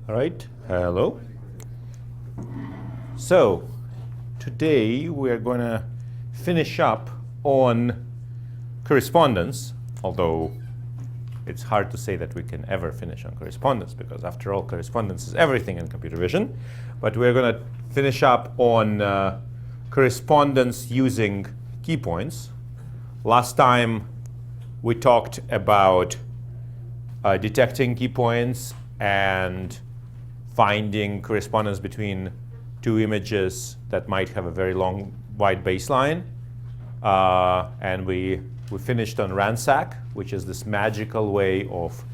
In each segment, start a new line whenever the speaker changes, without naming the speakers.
All right, hello. So today we are going to finish up on correspondence, although it's hard to say that we can ever finish on correspondence because after all, correspondence is everything in computer vision. But we're going to finish up on correspondence using key points. Last time we talked about detecting key points and finding correspondence between two images that might have a very long, wide baseline. And we finished on ransack, which is this magical way of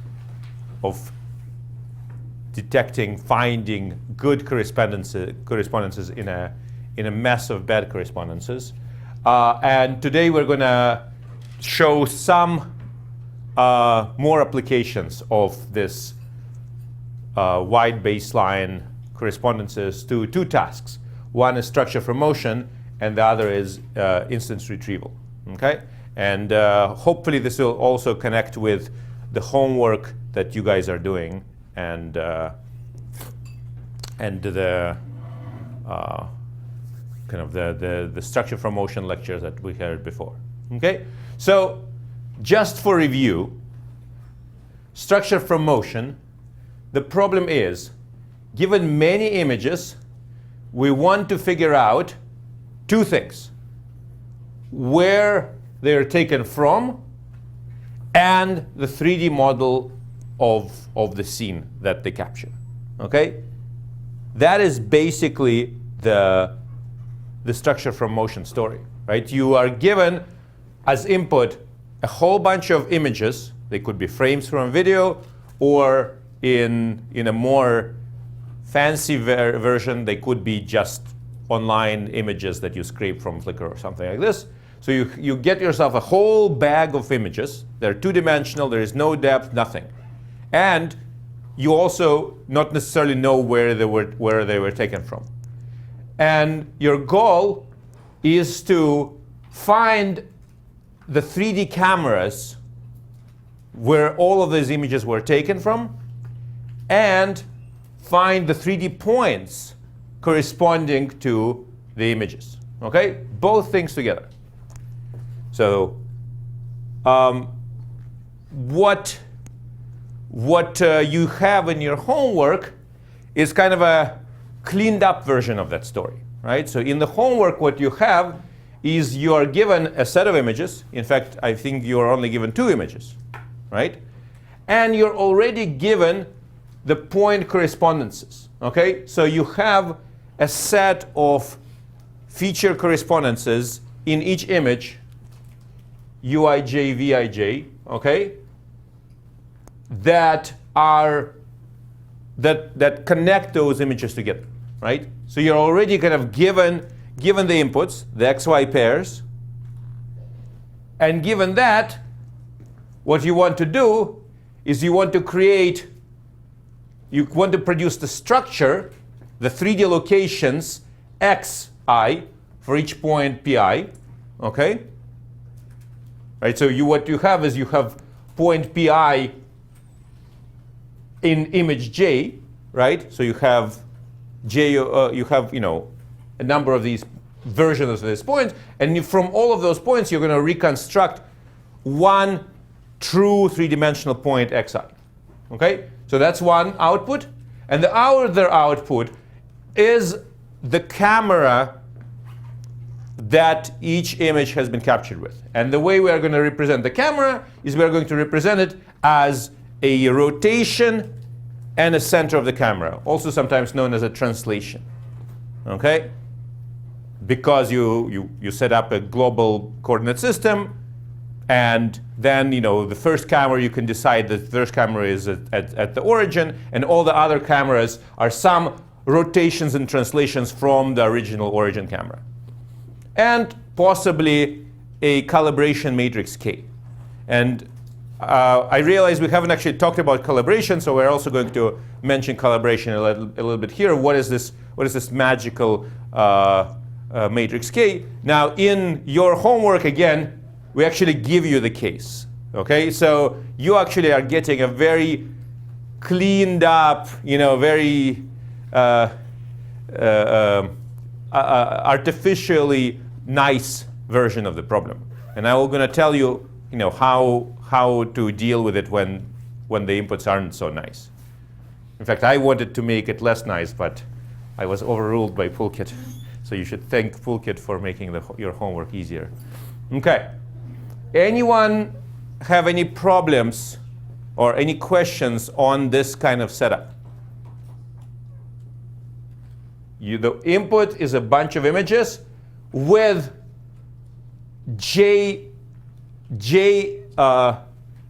detecting, finding good correspondences in a mess of bad correspondences. And today we're going to show some more applications of this wide baseline correspondences to two tasks. One is structure from motion, and the other is instance retrieval. Okay? And hopefully this will also connect with the homework that you guys are doing and the kind of the structure from motion lectures that we heard before. Okay? So just for review, structure from motion, the problem is, given many images, we want to figure out two things: where they're taken from and the 3D model of the scene that they capture. Okay? That is basically the structure from motion story, right? You are given as input a whole bunch of images. They could be frames from a video, or in a more fancy version, they could be just online images that you scrape from Flickr or something like this. So you get yourself a whole bag of images. They're two-dimensional. There is no depth, nothing. And you also not necessarily know where they were taken from. And your goal is to find the 3D cameras where all of these images were taken from, and find the 3D points corresponding to the images. Okay? Both things together. So what you have in your homework is kind of a cleaned up version of that story, right? So in the homework, what you have is you are given a set of images. In fact, I think you are only given two images, right? And you're already given the point correspondences, okay? So you have a set of feature correspondences in each image, Uij, Vij, okay? That connect those images together, right? So you're already kind of given the inputs, the XY pairs, and given that, what you want to do is you want to produce the structure, the 3D locations xi for each point pi, okay? Right, so what you have is you have point pi in image j, right? So you have j, you have a number of these versions of these points, and from all of those points you're going to reconstruct one true three-dimensional point xi. Okay? So that's one output. And the other output is the camera that each image has been captured with. And the way we are going to represent the camera is we are going to represent it as a rotation and a center of the camera, also sometimes known as a translation. Okay? Because you set up a global coordinate system, and then the first camera, you can decide that the first camera is at the origin, and all the other cameras are some rotations and translations from the original origin camera. And possibly a calibration matrix K. And I realize we haven't actually talked about calibration, so we're also going to mention calibration a little bit here. What is this magical matrix K? Now, in your homework, again, we actually give you the case. Okay, so you actually are getting a very cleaned up, very artificially nice version of the problem. And I'm going to tell you, how to deal with it when the inputs aren't so nice. In fact, I wanted to make it less nice, but I was overruled by Poolkit. So you should thank Poolkit for making your homework easier. Okay. Anyone have any problems or any questions on this kind of setup? The input is a bunch of images with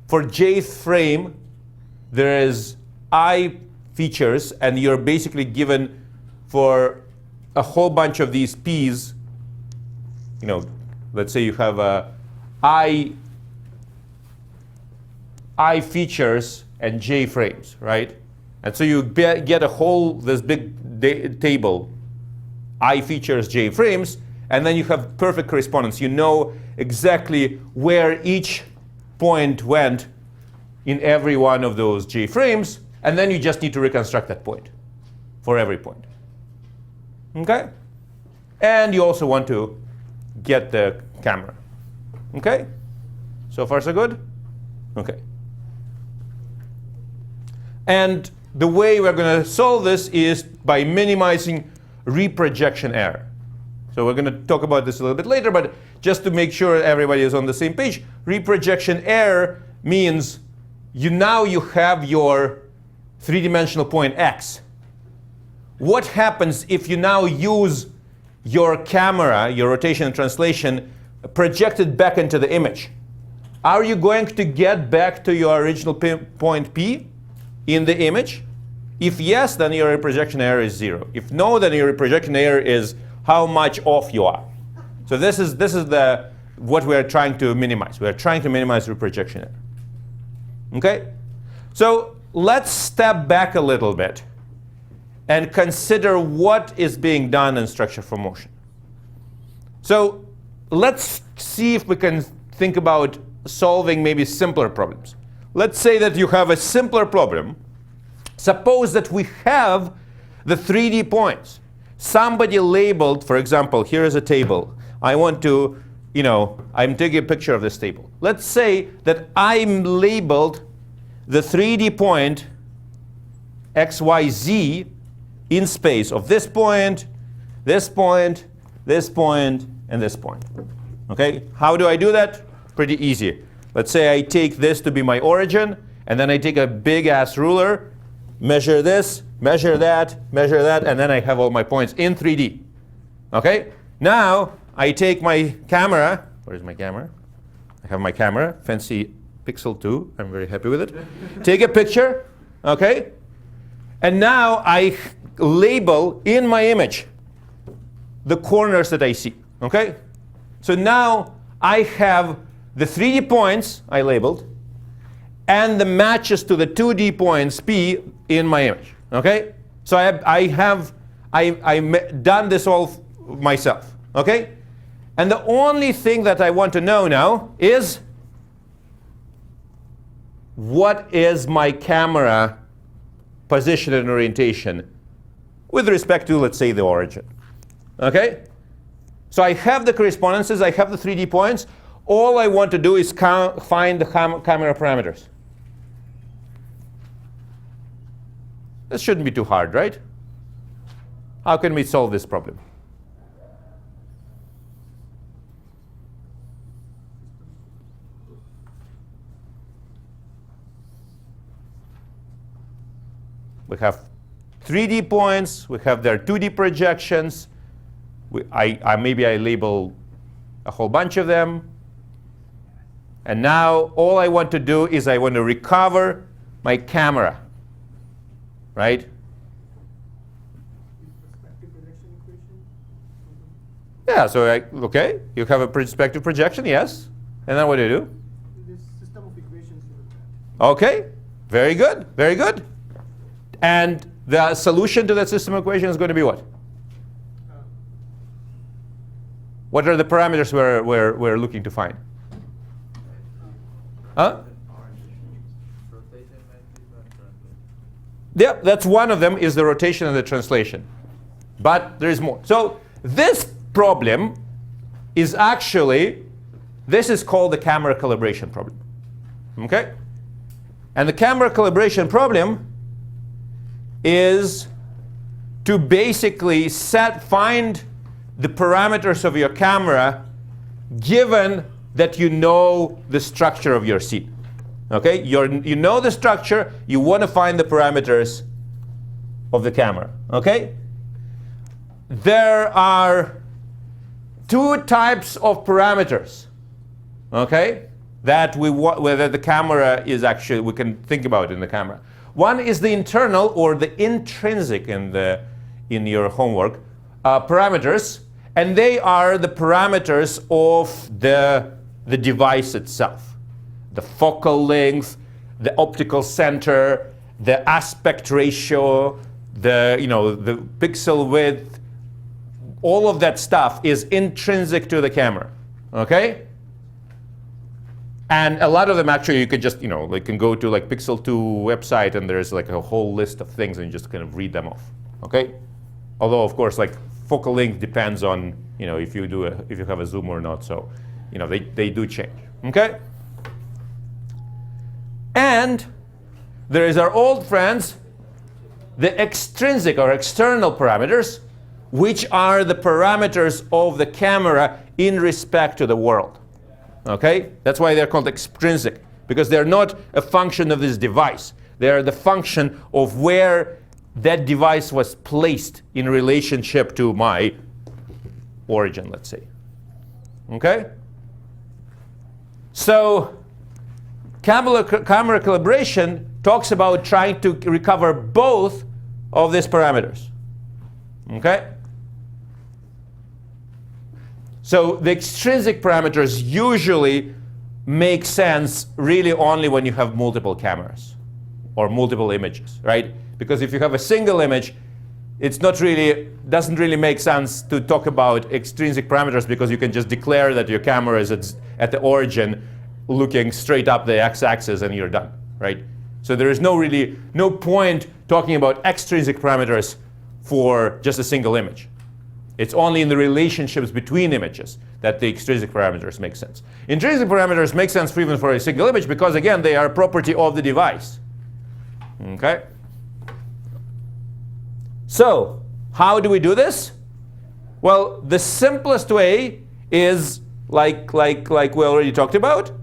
for jth frame, there is I features, and you're basically given for a whole bunch of these p's. Let's say you have I features and j frames, right? And so you get this big table, I features, j frames, and then you have perfect correspondence. You know exactly where each point went in every one of those j frames, and then you just need to reconstruct that point for every point. Okay? And you also want to get the camera. Okay? So far, so good? Okay. And the way we're going to solve this is by minimizing reprojection error. So we're going to talk about this a little bit later, but just to make sure everybody is on the same page, reprojection error means now you have your three-dimensional point X. What happens if you now use your camera, your rotation and translation, projected back into the image? Are you going to get back to your original point P in the image? If yes, then your reprojection error is 0. If no, then your reprojection error is how much off you are. So this is what we are trying to minimize. We are trying to minimize reprojection error. Okay? So let's step back a little bit and consider what is being done in structure for motion. So let's see if we can think about solving maybe simpler problems. Let's say that you have a simpler problem. Suppose that we have the 3D points. Somebody labeled, for example, here is a table. I want to, I'm taking a picture of this table. Let's say that I'm labeled the 3D point XYZ in space of this point, this point, this point, and this point. Okay? How do I do that? Pretty easy. Let's say I take this to be my origin, and then I take a big-ass ruler, measure this, measure that, and then I have all my points in 3D. Okay? Now, I take my camera. Where's my camera? I have my camera, fancy Pixel 2. I'm very happy with it. Take a picture, okay? And now I label in my image the corners that I see, okay? So now I have the 3D points I labeled and the matches to the 2D points P in my image, okay? So I've done this all myself, okay? And the only thing that I want to know now is what is my camera position and orientation with respect to, let's say, the origin, okay? So I have the correspondences, I have the 3D points. All I want to do is find the camera parameters. This shouldn't be too hard, right? How can we solve this problem? We have 3D points, we have their 2D projections. Maybe I label a whole bunch of them. And now all I want to do is I want to recover my camera, right? Yeah, so okay, you have a perspective projection, yes. And then what do you do?
This system of equations.
Okay, very good, very good. And the solution to that system equation is going to be what? What are the parameters we're looking to find? Yep, that's one of them, is the rotation and the translation. But there is more. So this problem is actually, this is called the camera calibration problem. Okay? And the camera calibration problem is to basically find the parameters of your camera given that you know the structure of your scene. Okay? You know the structure, you want to find the parameters of the camera. Okay? There are two types of parameters, okay, that whether the camera is actually, we can think about in the camera. One is the internal or the intrinsic in your homework parameters, and they are the parameters of the device itself. The focal length, the optical center, the aspect ratio, the pixel width. All of that stuff is intrinsic to the camera, okay? And a lot of them actually you could just, can go to like Pixel 2 website and there's like a whole list of things and you just kind of read them off, okay? Although of course like focal length depends on, if you have a zoom or not, so, they do change, okay? And there is our old friends, the extrinsic or external parameters, which are the parameters of the camera in respect to the world. Okay? That's why they're called extrinsic, because they're not a function of this device. They're the function of where that device was placed in relationship to my origin, let's say. Okay? So, camera calibration talks about trying to recover both of these parameters. Okay? So the extrinsic parameters usually make sense really only when you have multiple cameras or multiple images, right? Because if you have a single image, doesn't really make sense to talk about extrinsic parameters because you can just declare that your camera is at the origin looking straight up the x-axis and you're done, right? So there is no point talking about extrinsic parameters for just a single image. It's only in the relationships between images that the extrinsic parameters make sense. Intrinsic parameters make sense even for a single image because, again, they are a property of the device. Okay? So, how do we do this? Well, the simplest way is, like we already talked about,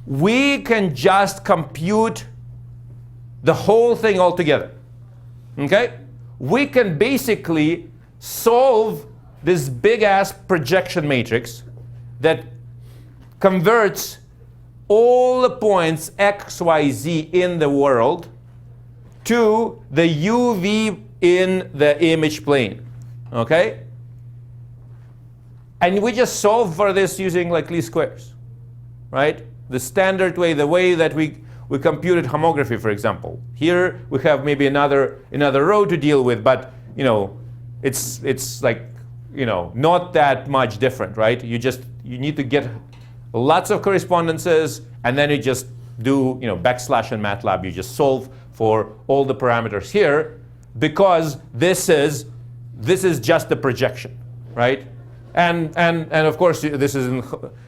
we can just compute the whole thing altogether. Okay? We can basically solve this big-ass projection matrix that converts all the points x, y, z in the world to the UV in the image plane. Okay? And we just solve for this using like least squares, right? The standard way, the way that we computed homography, for example. Here we have maybe another row to deal with, but it's like not that much different, right? You need to get lots of correspondences, and then you just do backslash in MATLAB. You just solve for all the parameters here because this is just the projection, right? And of course this is in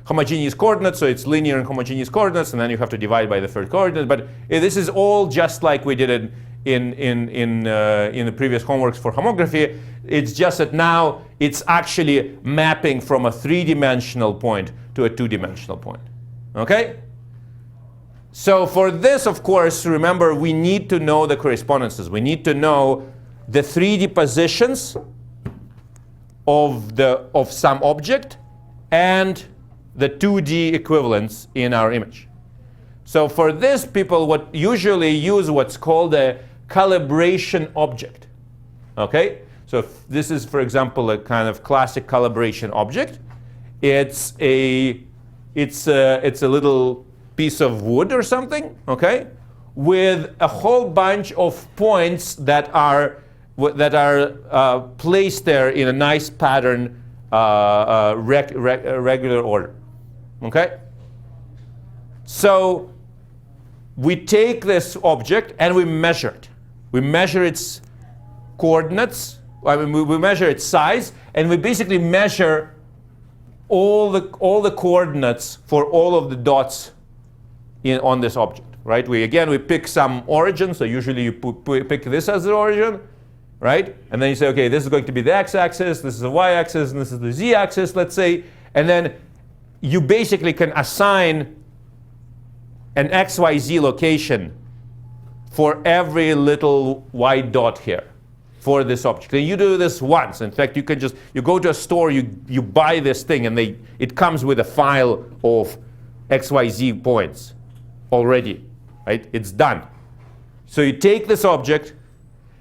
homogeneous coordinates, so it's linear and homogeneous coordinates, and then you have to divide by the third coordinate. But this is all just like we did it in the previous homeworks for homography. It's just that now it's actually mapping from a three-dimensional point to a two-dimensional point. Okay? So for this, of course, remember we need to know the correspondences. We need to know the 3D positions of some object and the 2D equivalents in our image. So for this, people usually use what's called a calibration object. Okay? So if this is, for example, a kind of classic calibration object. It's a little piece of wood or something, okay, with a whole bunch of points that are placed there in a nice pattern, regular order. Okay? So we take this object and we measure it. We measure its coordinates, we measure its size, and we basically measure all the coordinates for all of the dots on this object, right? We pick some origin, so usually you pick this as the origin, right? And then you say, okay, this is going to be the x-axis, this is the y-axis, and this is the z-axis, let's say. And then you basically can assign an XYZ location for every little white dot here for this object. And you do this once. In fact, you can just, you go to a store, you buy this thing, and it comes with a file of XYZ points already, right? It's done. So you take this object,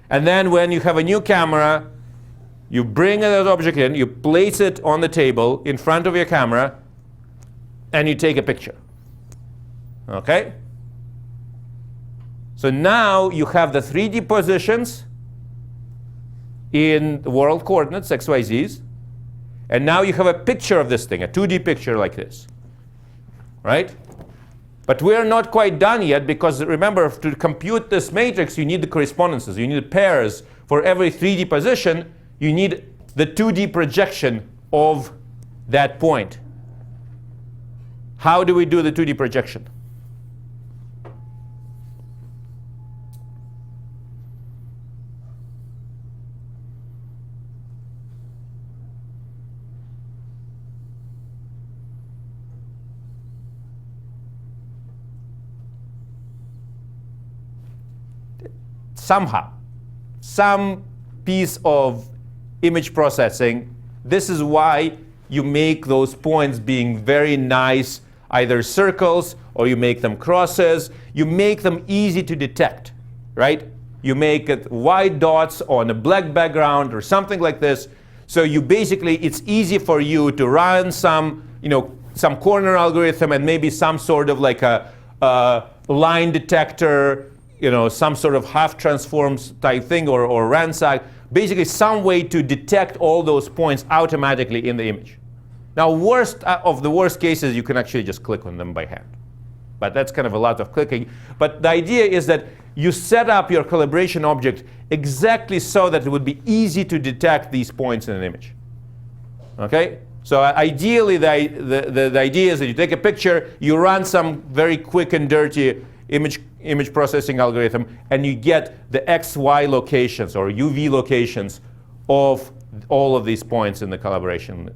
and then when you have a new camera, you bring that object in, you place it on the table in front of your camera, and you take a picture. Okay? So now you have the 3D positions in the world coordinates, XYZs, and now you have a picture of this thing, a 2D picture like this. Right? But we're not quite done yet, because remember, to compute this matrix, you need the correspondences. You need pairs for every 3D position. You need the 2D projection of that point. How do we do the 2D projection? Somehow, some piece of image processing. This is why you make those points being very nice, either circles or you make them crosses. You make them easy to detect, right? You make it white dots on a black background or something like this. So you basically, it's easy for you to run some corner algorithm and maybe some sort of like a line detector, some sort of half transforms type thing, or ransack, basically some way to detect all those points automatically in the image. Now, worst of the worst cases, you can actually just click on them by hand. But that's kind of a lot of clicking. But the idea is that you set up your calibration object exactly so that it would be easy to detect these points in an image. Okay? So ideally, the idea is that you take a picture, you run some very quick and dirty image processing algorithm, and you get the XY locations or UV locations of all of these points in the calibration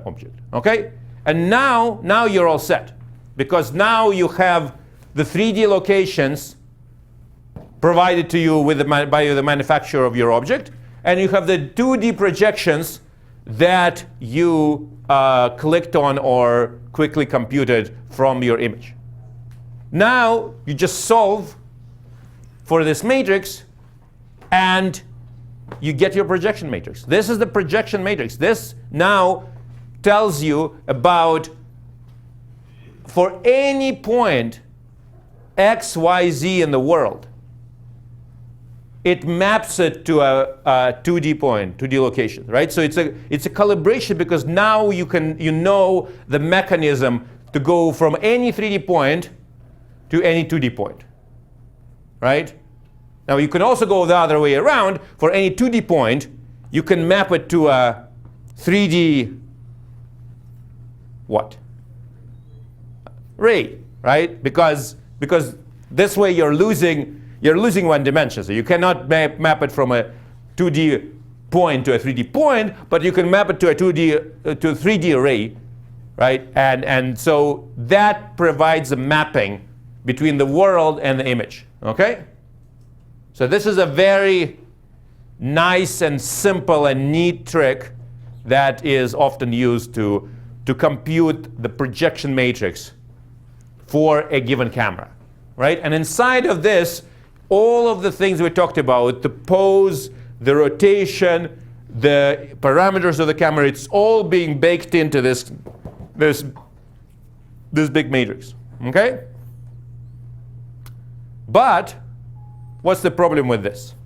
object. Okay? And now you're all set, because now you have the 3D locations provided to you by the manufacturer of your object, and you have the 2D projections that you clicked on or quickly computed from your image. Now you just solve for this matrix, and you get your projection matrix. This is the projection matrix. This now tells you about, for any point x, y, z in the world, it maps it to a 2D point, 2D location, right? So it's a calibration, because now you know the mechanism to go from any 3D point to any 2D point, right? Now you can also go the other way around. For any 2D point, you can map it to a 3D what? Ray, right? Because this way you're losing one dimension. So you cannot map it from a 2D point to a 3D point, but you can map it to a 3D array, right? And so that provides a mapping between the world and the image. Okay? So this is a very nice and simple and neat trick that is often used to compute the projection matrix for a given camera, right? And inside of this, all of the things we talked about, the pose, the rotation, the parameters of the camera, it's all being baked into this big matrix, okay? But what's the problem with this?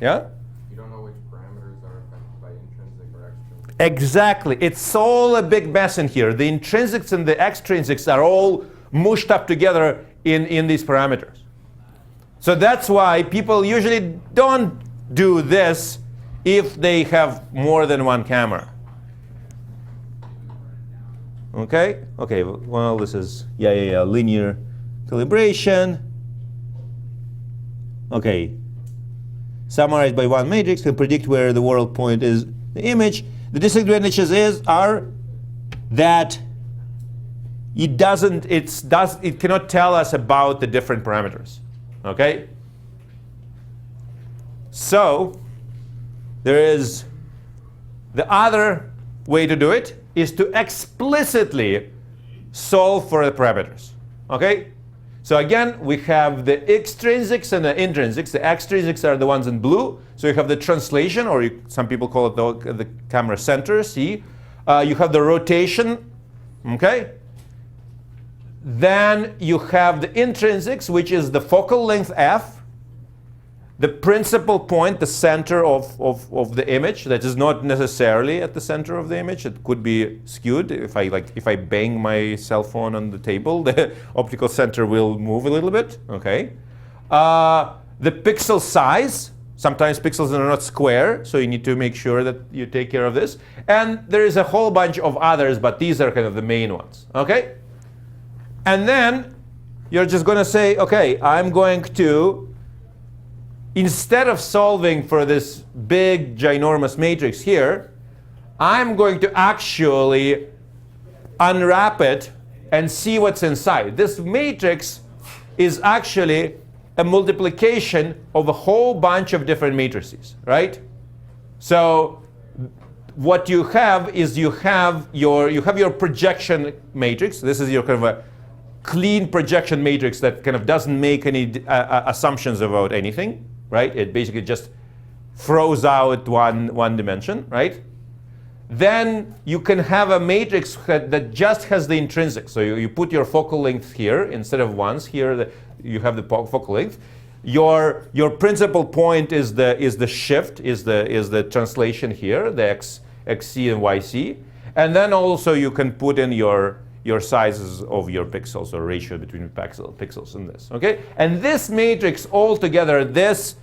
Yeah?
You don't know which parameters are affected by intrinsic or extrinsic.
Exactly. It's all a big mess in here. The intrinsics and the extrinsics are all mushed up together in these parameters. So that's why people usually don't do this if they have more than one camera. Okay? Okay, well, this is, linear calibration. Okay. Summarized by one matrix can predict where the world point is the image. The disadvantages are that it cannot tell us about the different parameters. Okay? So there is the other way to do it is to explicitly solve for the parameters. Okay? So again, we have the extrinsics and the intrinsics. The extrinsics are the ones in blue. So you have the translation, or some people call it the camera center, C. You have the rotation, okay? Then you have the intrinsics, which is the focal length F, the principal point, the center of the image. That is not necessarily at the center of the image. It could be skewed. If I bang my cell phone on the table, the optical center will move a little bit. Okay. The pixel size. Sometimes pixels are not square, so you need to make sure that you take care of this. And there is a whole bunch of others, but these are kind of the main ones. Okay. And then you're just going to say, okay, I'm going to, instead of solving for this big, ginormous matrix here, I'm going to actually unwrap it and see what's inside. This matrix is actually a multiplication of a whole bunch of different matrices, right? So what you have is you have your projection matrix. This is your kind of a clean projection matrix that kind of doesn't make any assumptions about anything, right? It basically just throws out one dimension, right? Then you can have a matrix that just has the intrinsic. So you put your focal length here instead of once. Here you have the focal length. Your principal point is the shift, is the translation here, the xc and yc. And then also you can put in your sizes of your pixels, or ratio between pixels in this. Okay? And this matrix altogether, this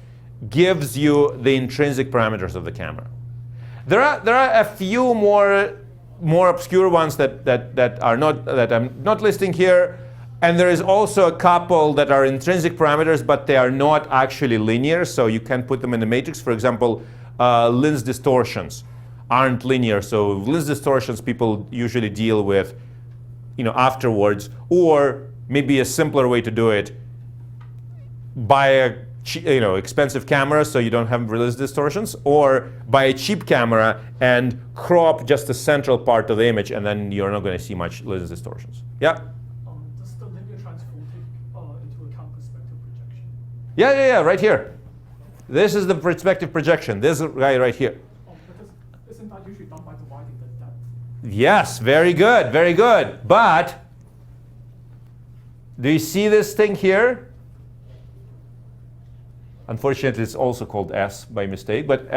gives you the intrinsic parameters of the camera. There are a few more obscure ones that I'm not listing here, and there is also a couple that are intrinsic parameters, but they are not actually linear, so you can put them in the matrix. For example, lens distortions aren't linear, so lens distortions people usually deal with, afterwards, or maybe a simpler way to do it: buy a expensive camera so you don't have lens distortions, or buy a cheap camera and crop just the central part of the image, and then you're not going to see much lens distortions. Yeah?
Does the linear transform take into account perspective projection?
Yeah, right here. This is the perspective projection. This guy right here.
Because isn't that usually done by dividing the depth?
Yes, very good, very good. But do you see this thing here? Unfortunately, it's also called S by mistake. But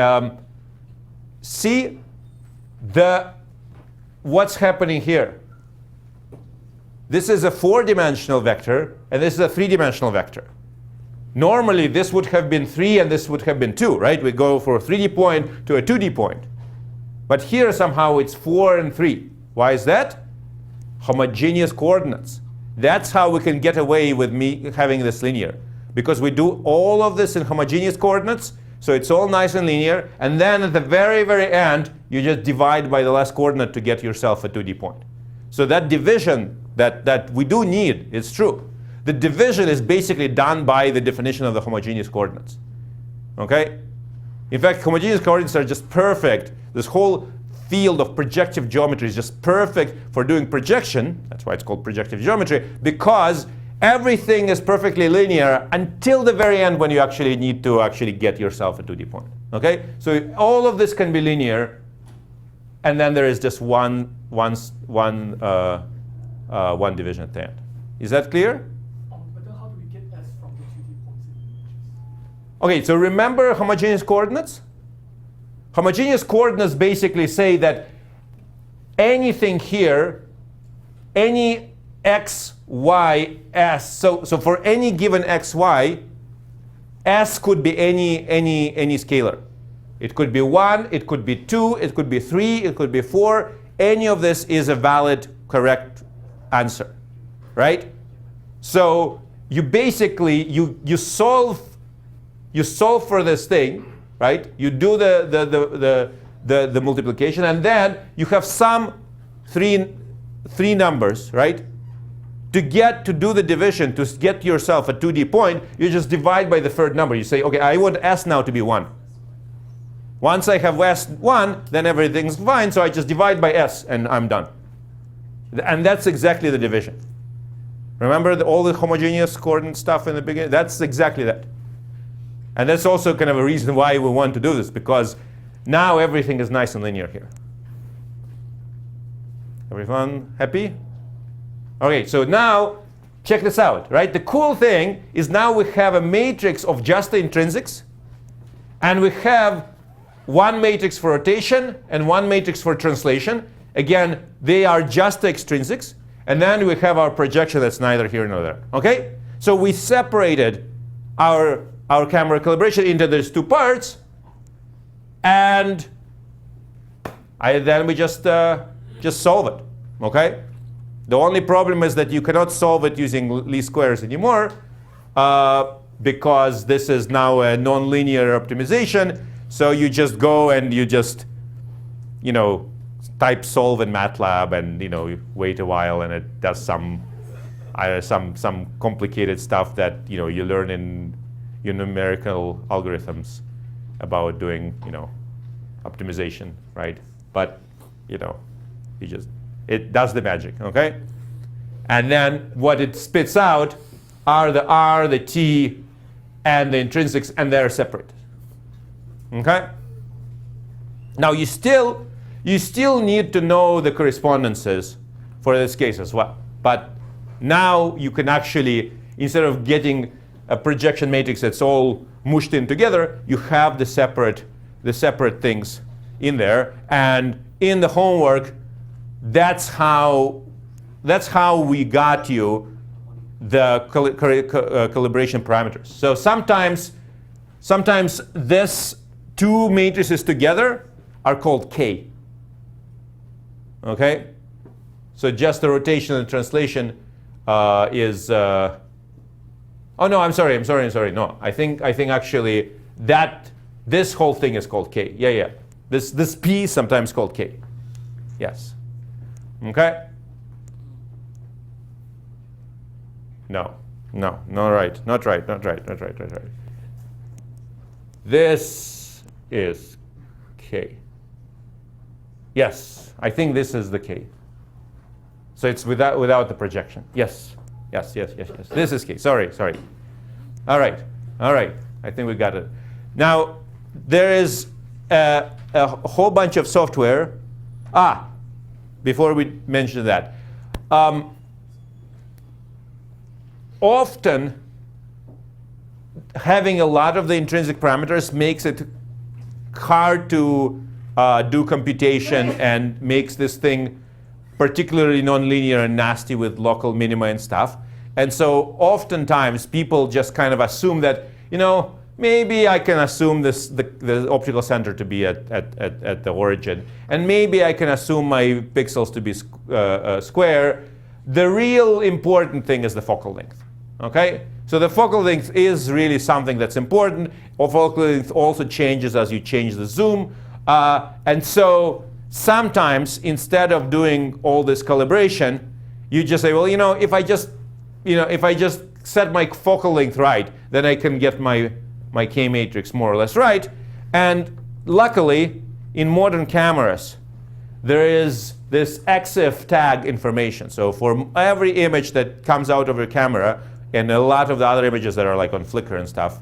see what's happening here. This is a 4-dimensional vector, and this is a 3-dimensional vector. Normally, this would have been 3, and this would have been 2, right? We go for a 3D point to a 2D point. But here, somehow, it's 4 and 3. Why is that? Homogeneous coordinates. That's how we can get away with me having this linear. Because we do all of this in homogeneous coordinates, so it's all nice and linear, and then at the very, very end, you just divide by the last coordinate to get yourself a 2D point. So that division that we do need, it's true. The division is basically done by the definition of the homogeneous coordinates. Okay? In fact, homogeneous coordinates are just perfect. This whole field of projective geometry is just perfect for doing projection. That's why it's called projective geometry, because everything is perfectly linear until the very end, when you actually need to actually get yourself a 2D point. Okay? So all of this can be linear, and then there is just one division at the end. Is that clear?
But then how do we get S from the 2D points in the images?
Okay, so remember homogeneous coordinates? Homogeneous coordinates basically say that anything here, any x, y, s, so for any given x, y, S could be any scalar. It could be 1, it could be 2, it could be 3, it could be 4. Any of this is a valid, correct answer, right? So you basically, you solve for this thing, right? You do the multiplication, and then you have some three numbers, right? To do the division, to get yourself a 2D point, you just divide by the third number. You say, okay, I want S now to be 1. Once I have S 1, then everything's fine, so I just divide by S, and I'm done. And that's exactly the division. Remember all the homogeneous coordinate stuff in the beginning? That's exactly that. And that's also kind of a reason why we want to do this, because now everything is nice and linear here. Everyone happy? Okay, so now check this out, right? The cool thing is now we have a matrix of just the intrinsics, and we have one matrix for rotation and one matrix for translation. Again, they are just the extrinsics. And then we have our projection that's neither here nor there. Okay? So we separated our camera calibration into these two parts, and then we just solve it. Okay? The only problem is that you cannot solve it using least squares anymore, because this is now a nonlinear optimization. So you just go and you just, type solve in MATLAB, and you wait a while, and it does some complicated stuff that you learn in your numerical algorithms about doing optimization, right? But it does the magic, okay? And then what it spits out are the R, the T, and the intrinsics, and they're separate. Okay? Now you still need to know the correspondences for this case as well. But now you can actually, instead of getting a projection matrix that's all mushed in together, you have the separate things in there. And in the homework, that's how we got you the calibration parameters. So sometimes this two matrices together are called K. Okay? So just the rotation and translation is oh no, I'm sorry. No, I think actually that this whole thing is called K. Yeah. This P is sometimes called K. Yes. Okay? No, not right. This is K. Yes, I think this is the K. So it's without the projection. Yes. This is K. Sorry. All right. I think we got it. Now, there is a whole bunch of software. Before we mention that. Often, having a lot of the intrinsic parameters makes it hard to do computation and makes this thing particularly nonlinear and nasty with local minima and stuff. And so oftentimes people just kind of assume that, maybe I can assume the optical center to be at the origin, and maybe I can assume my pixels to be square. The real important thing is the focal length. Okay? So the focal length is really something that's important. Focal length also changes as you change the zoom. And so sometimes instead of doing all this calibration, you just say, well, if I just set my focal length right, then I can get my K matrix more or less right. And luckily, in modern cameras, there is this EXIF tag information. So for every image that comes out of your camera, and a lot of the other images that are like on Flickr and stuff,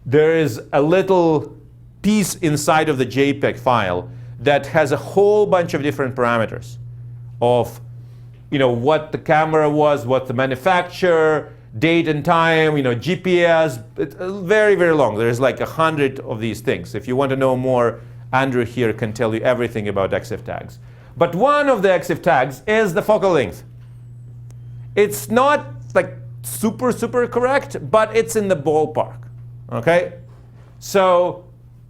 there is a little piece inside of the JPEG file that has a whole bunch of different parameters of what the camera was, what the manufacturer, date and time, GPS. It's very, very long. There's like 100 of these things. If you want to know more, Andrew here can tell you everything about EXIF tags. But one of the EXIF tags is the focal length. It's not like super, super correct, but it's in the ballpark, okay? So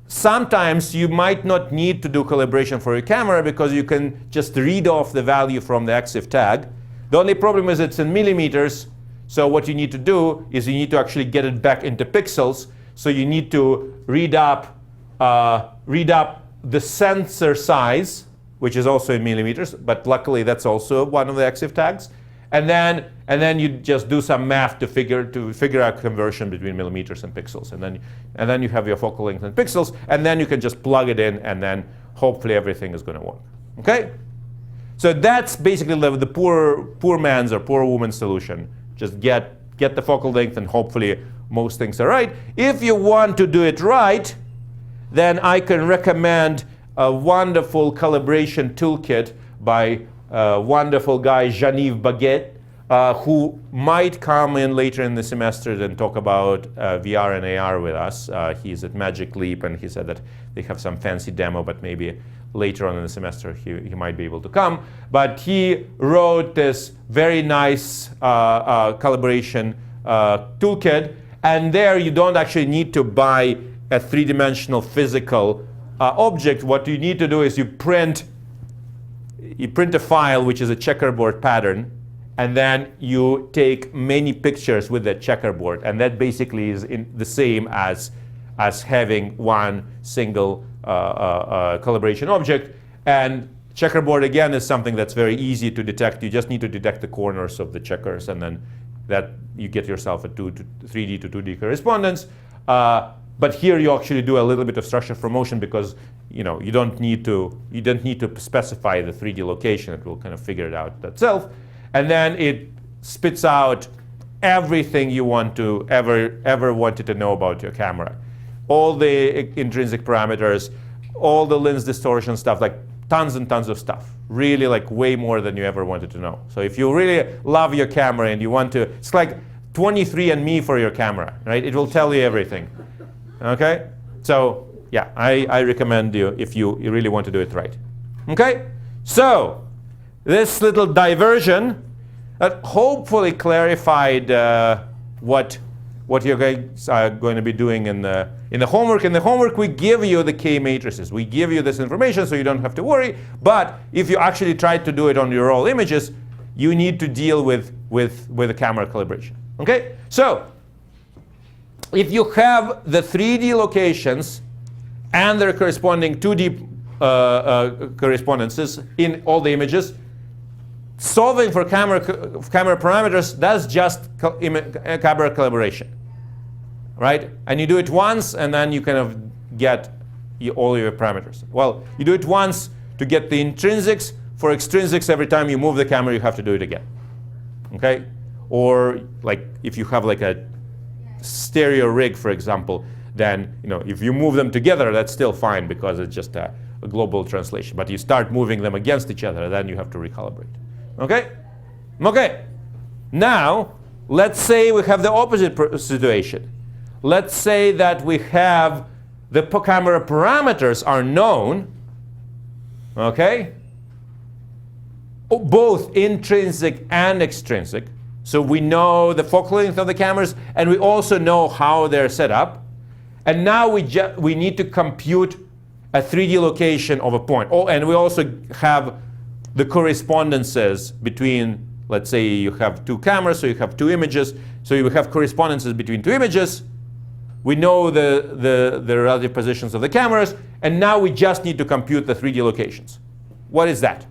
sometimes you might not need to do calibration for your camera because you can just read off the value from the EXIF tag. The only problem is it's in millimeters, so what you need to do is you need to actually get it back into pixels, so you need to read up the sensor size, which is also in millimeters, but luckily that's also one of the EXIF tags. And then you just do some math to figure out conversion between millimeters and pixels, and then you have your focal length in pixels, and then you can just plug it in, and then hopefully everything is going to work. Okay? So that's basically the poor man's or poor woman's solution. Just get the focal length, and hopefully most things are right. If you want to do it right, then I can recommend a wonderful calibration toolkit by a wonderful guy, Jean-Yves Baguette, who might come in later in the semester and talk about VR and AR with us. He's at Magic Leap, and he said that they have some fancy demo, but maybe later on in the semester he might be able to come. But he wrote this very nice calibration toolkit, and there you don't actually need to buy a three-dimensional physical object. What you need to do is you print a file, which is a checkerboard pattern, and then you take many pictures with that checkerboard, and that basically is the same as having one single calibration object. And checkerboard, again, is something that's very easy to detect. You just need to detect the corners of the checkers, and then that you get yourself a 3D to 2D correspondence. But here you actually do a little bit of structure from motion, because you don't need to specify the 3D location. It will kind of figure it out itself, and then it spits out everything you want to ever wanted to know about your camera, all the intrinsic parameters, all the lens distortion stuff, like tons and tons of stuff. Really, like way more than you ever wanted to know. So if you really love your camera and you want to, it's like 23andMe for your camera, right? It will tell you everything. Okay? So, yeah, I recommend you if you really want to do it right. Okay? So, this little diversion that hopefully clarified what you guys are going to be doing in the homework. In the homework, we give you the K matrices. We give you this information so you don't have to worry. But if you actually try to do it on your raw images, you need to deal with the camera calibration. Okay? So, if you have the 3D locations and their corresponding 2D correspondences in all the images, solving for camera parameters, that's just camera calibration, right? And you do it once, and then you kind of get all your parameters. Well, you do it once to get the intrinsics. For extrinsics, every time you move the camera, you have to do it again. Okay? Or like if you have like a stereo rig, for example, then if you move them together, that's still fine because it's just a global translation. But you start moving them against each other, then you have to recalibrate. Okay? Okay. Now, let's say we have the opposite situation. Let's say that we have the camera parameters are known, okay? Both intrinsic and extrinsic. So we know the focal length of the cameras, and we also know how they're set up. And now we need to compute a 3D location of a point. Oh, and we also have the correspondences between, let's say you have two cameras, so you have two images, so you have correspondences between two images. We know the relative positions of the cameras, and now we just need to compute the 3D locations. What is that?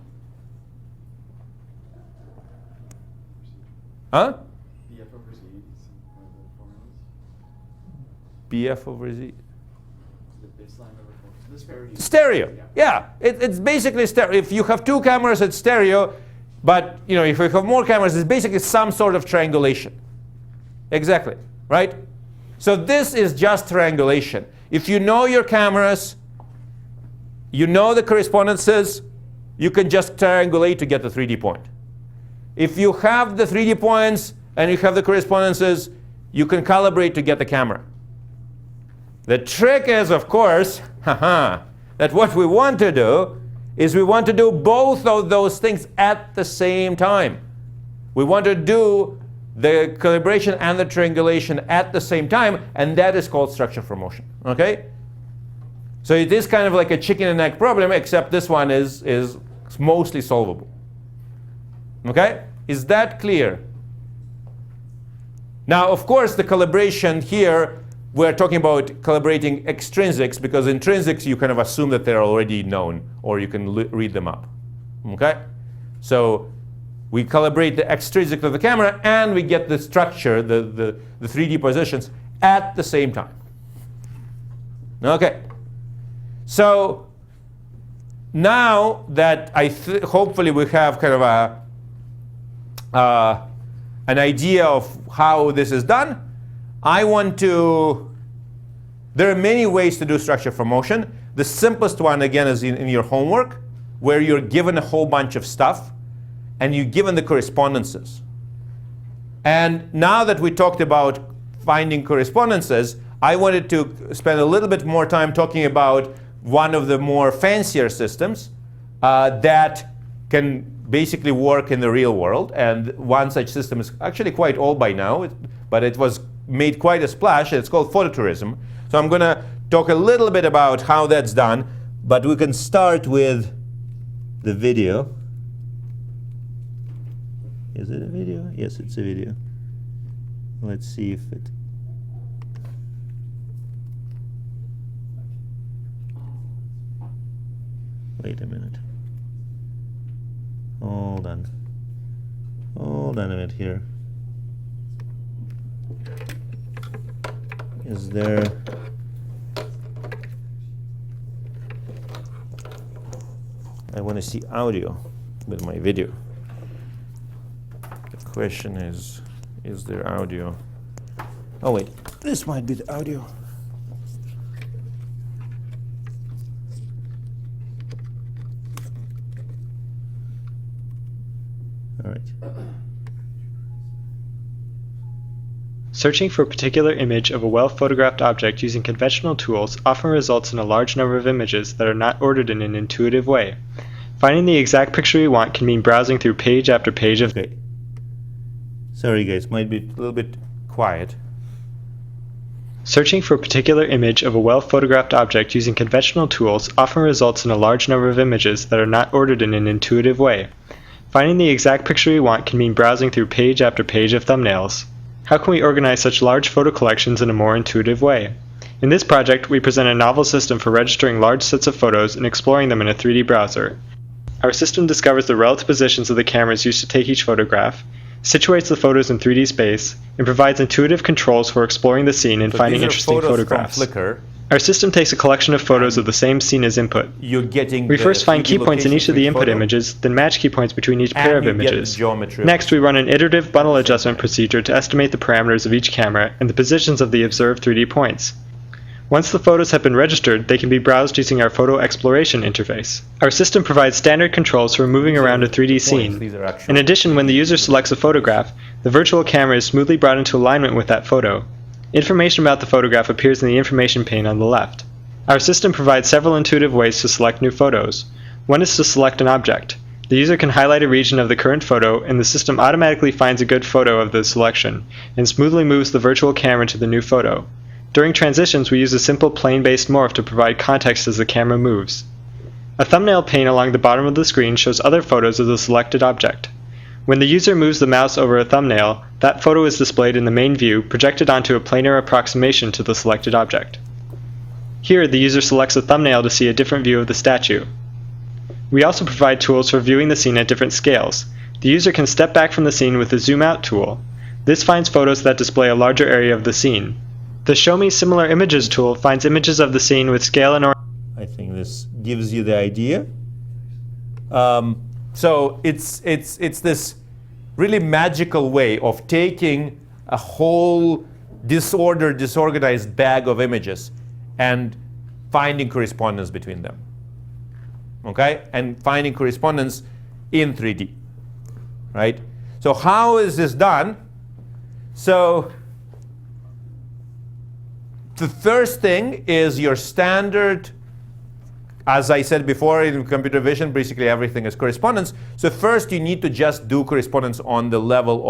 Huh?
BF over Z is one of the formulas.
BF over Z.
The baseline over formulas. The stereo.
Stereo. Yeah. It's basically stereo. If you have two cameras, it's stereo. But if you have more cameras, it's basically some sort of triangulation. Exactly. Right? So this is just triangulation. If you know your cameras, you know the correspondences, you can just triangulate to get the 3D point. If you have the 3D points and you have the correspondences, you can calibrate to get the camera. The trick is, of course, that what we want to do is we want to do both of those things at the same time. We want to do the calibration and the triangulation at the same time, and that is called structure from motion. Okay? So it is kind of like a chicken and egg problem, except this one is mostly solvable. Okay? Is that clear? Now, of course, the calibration here, we're talking about calibrating extrinsics, because intrinsics you kind of assume that they're already known, or you can read them up. Okay? So we calibrate the extrinsic of the camera, and we get the structure, the 3D positions, at the same time. Okay. So now that hopefully we have kind of an idea of how this is done, there are many ways to do structure from motion. The simplest one, again, is in your homework, where you're given a whole bunch of stuff, and you're given the correspondences. And now that we talked about finding correspondences, I wanted to spend a little bit more time talking about one of the more fancier systems that can basically work in the real world. And one such system is actually quite old by now, but it was made quite a splash. It's called phototourism. So I'm going to talk a little bit about how that's done, but we can start with the video. Is it a video? Yes, it's a video. Let's see if it... Wait a minute. Hold on. Hold on a minute here. Is there... I want to see audio with my video. The question is there audio? Oh wait, this might be the audio. All right.
Searching for a particular image of a well-photographed object using conventional tools often results in a large number of images that are not ordered in an intuitive way. Finding the exact picture you want can mean browsing through page after page of...
Okay. Sorry guys, might be a little bit quiet.
Searching for a particular image of a well-photographed object using conventional tools often results in a large number of images that are not ordered in an intuitive way. Finding the exact picture you want can mean browsing through page after page of thumbnails. How can we organize such large photo collections in a more intuitive way? In this project, we present a novel system for registering large sets of photos and exploring them in a 3D browser. Our system discovers the relative positions of the cameras used to take each photograph, situates the photos in 3D space, and provides intuitive controls for exploring the scene and finding interesting photographs. Our system takes a collection of photos of the same scene as input. We first find key points in each of the input images, then match key points between each pair of images. Next, we run an iterative bundle adjustment procedure to estimate the parameters of each camera and the positions of the observed 3D points. Once the photos have been registered, they can be browsed using our photo exploration interface. Our system provides standard controls for moving around a 3D scene. In addition, when the user selects a photograph, the virtual camera is smoothly brought into alignment with that photo. Information about the photograph appears in the information pane on the left. Our system provides several intuitive ways to select new photos. One is to select an object. The user can highlight a region of the current photo, and the system automatically finds a good photo of the selection, and smoothly moves the virtual camera to the new photo. During transitions, we use a simple plane-based morph to provide context as the camera moves. A thumbnail pane along the bottom of the screen shows other photos of the selected object. When the user moves the mouse over a thumbnail, that photo is displayed in the main view, projected onto a planar approximation to the selected object. Here, the user selects a thumbnail to see a different view of the statue. We also provide tools for viewing the scene at different scales. The user can step back from the scene with the Zoom Out tool. This finds photos that display a larger area of the scene. The Show Me Similar Images tool finds images of the scene with scale and
I think this gives you the idea. So it's this really magical way of taking a whole disorganized bag of images and finding correspondence between them. Okay? And finding correspondence in 3D. Right? So how is this done? So the first thing is your standard. As I said before, in computer vision, basically everything is correspondence. So first, you need to just do correspondence on the level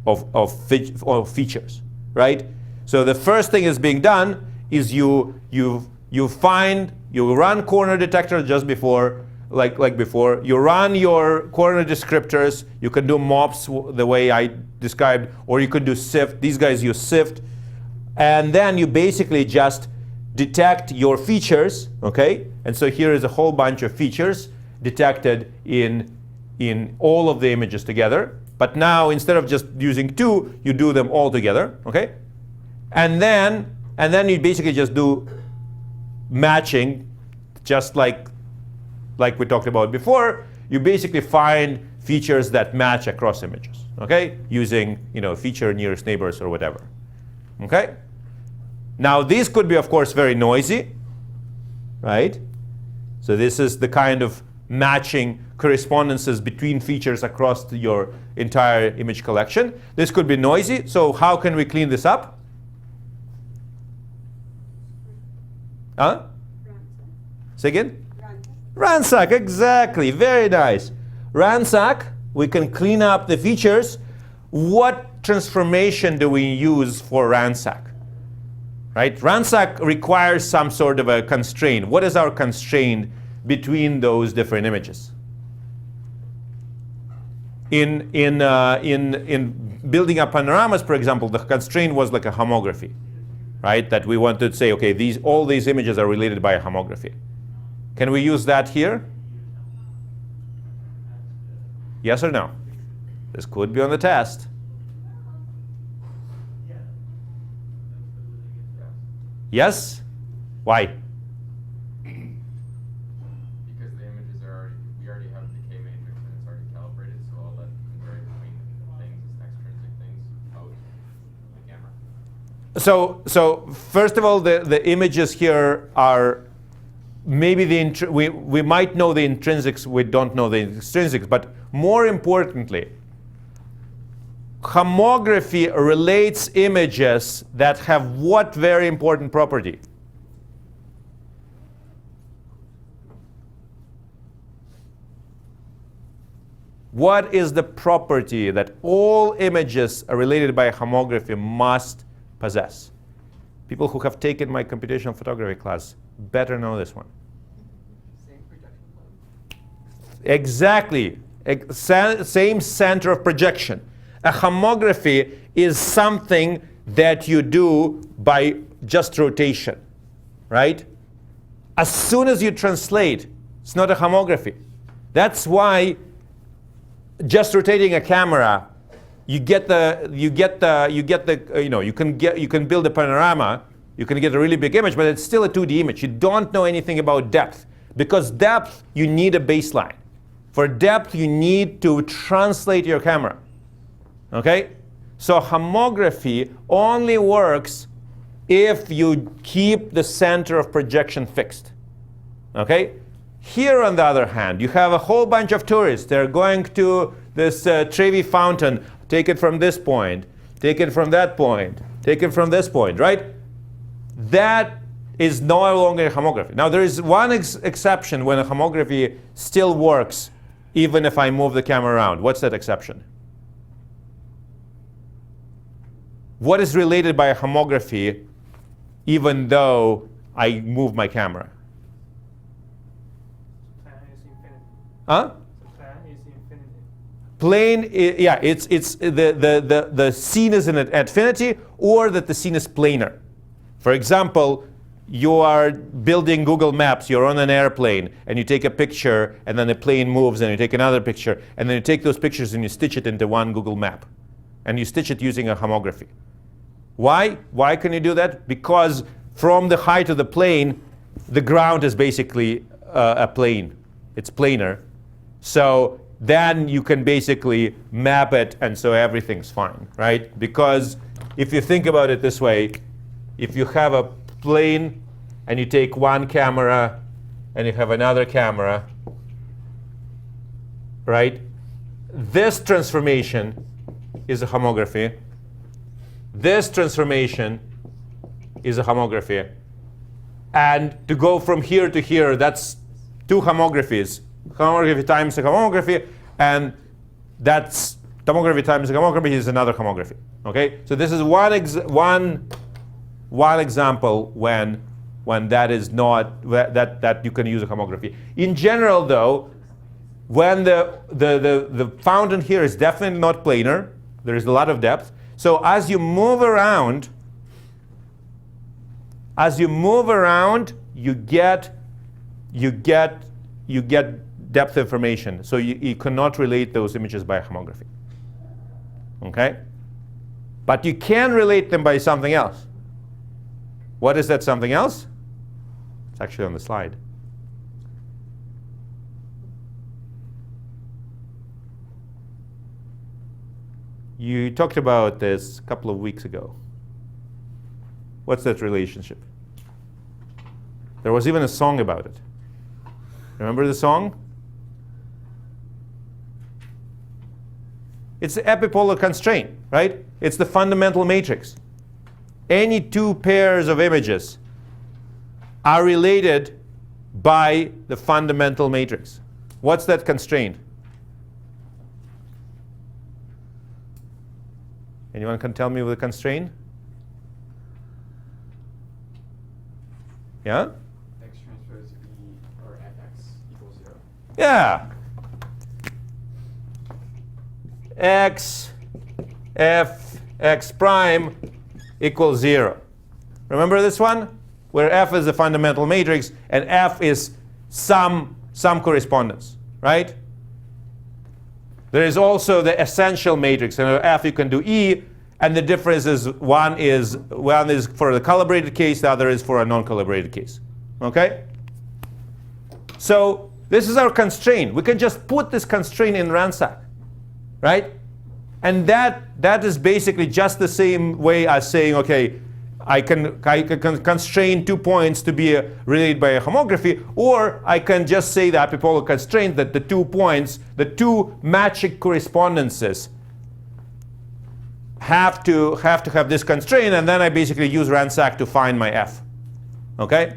of features, right? So the first thing is being done is you run corner detector just before, like before. You run your corner descriptors. You can do MOPS the way I described, or you could do SIFT. These guys use SIFT. And then you basically just detect your features, okay? And so here is a whole bunch of features detected in all of the images together. But now, instead of just using two, you do them all together, okay? And then you basically just do matching, just like we talked about before. You basically find features that match across images, okay? Using, feature nearest neighbors or whatever, okay? Now, these could be, of course, very noisy, right? So this is the kind of matching correspondences between features across your entire image collection. This could be noisy. So how can we clean this up? Huh? Say again? Ransack, exactly. Very nice. Ransack, we can clean up the features. What transformation do we use for ransack? Right? Ransack requires some sort of a constraint. What is our constraint between those different images? In building up panoramas, for example, the constraint was like a homography, right? That we wanted to say, okay, all these images are related by a homography. Can we use that here? Yes or no? This could be on the test. Yes? Why?
Because the images we already have the K matrix and it's already calibrated, so I'll let compare between things, extrinsic things, out the camera.
So first of all, the images here are maybe we might know the intrinsics, we don't know the extrinsics, but more importantly, homography relates images that have what very important property? What is the property that all images related by homography must possess? People who have taken my computational photography class better know this one.
Same projection plane.
Exactly. Same center of projection. A homography is something that you do by just rotation, right? As soon as you translate, it's not a homography. That's why just rotating a camera, you can build a panorama, you can get a really big image, but it's still a 2D image. You don't know anything about depth, because depth, you need a baseline. For depth, you need to translate your camera. Okay? So homography only works if you keep the center of projection fixed. Okay? Here, on the other hand, you have a whole bunch of tourists. They're going to this Trevi fountain. Take it from this point. Take it from that point. Take it from this point, right? That is no longer a homography. Now, there is one exception when a homography still works, even if I move the camera around. What's that exception? What is related by a homography even though I move my camera?
Plan is infinity.
Huh?
The plan is infinity.
Plane, yeah, it's the scene is in infinity, or that the scene is planar. For example, you are building Google Maps, you're on an airplane, and you take a picture, and then the plane moves, and you take another picture, and then you take those pictures and you stitch it into one Google map. And you stitch it using a homography. Why? Why can you do that? Because from the height of the plane, the ground is basically a plane. It's planar. So then you can basically map it, and so everything's fine, right? Because if you think about it this way, if you have a plane and you take one camera and you have another camera, right? This transformation is a homography. This transformation is a homography. And to go from here to here, that's two homographies. Homography times a homography, and that's tomography times homography is another homography. Okay, so this is one example when that is not that you can use a homography. In general, though, when the fountain here is definitely not planar, there is a lot of depth. So as you move around, you get depth information. So you cannot relate those images by homography. Okay? But you can relate them by something else. What is that something else? It's actually on the slide. You talked about this a couple of weeks ago. What's that relationship? There was even a song about it. Remember the song? It's the epipolar constraint, right? It's the fundamental matrix. Any two pairs of images are related by the fundamental matrix. What's that constraint? Anyone can tell me the constraint? Yeah?
X transpose E or Fx equals 0.
Yeah. X, F, X prime equals 0. Remember this one? Where F is the fundamental matrix and F is some correspondence, right? There is also the essential matrix. And F you can do E, and the difference is one is for the calibrated case, the other is for a non-calibrated case. Okay? So this is our constraint. We can just put this constraint in RANSAC, right? And that is basically just the same way as saying, okay, I can constrain 2 points to be related by a homography, or I can just say the epipolar constraint that the 2 points, the two matching correspondences have to have this constraint, and then I basically use RANSAC to find my F. Okay?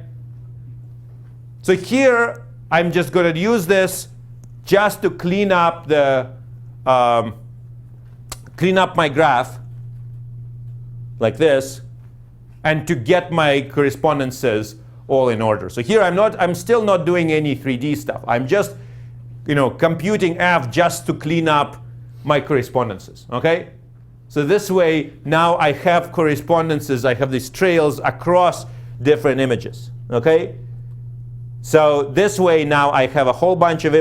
So here I'm just going to use this just to clean up the clean up my graph like this, and to get my correspondences all in order. So here I'm still not doing any 3D stuff. I'm just, computing F just to clean up my correspondences. Okay? So this way now I have correspondences, I have these trails across different images. Okay? So this way now I have a whole bunch of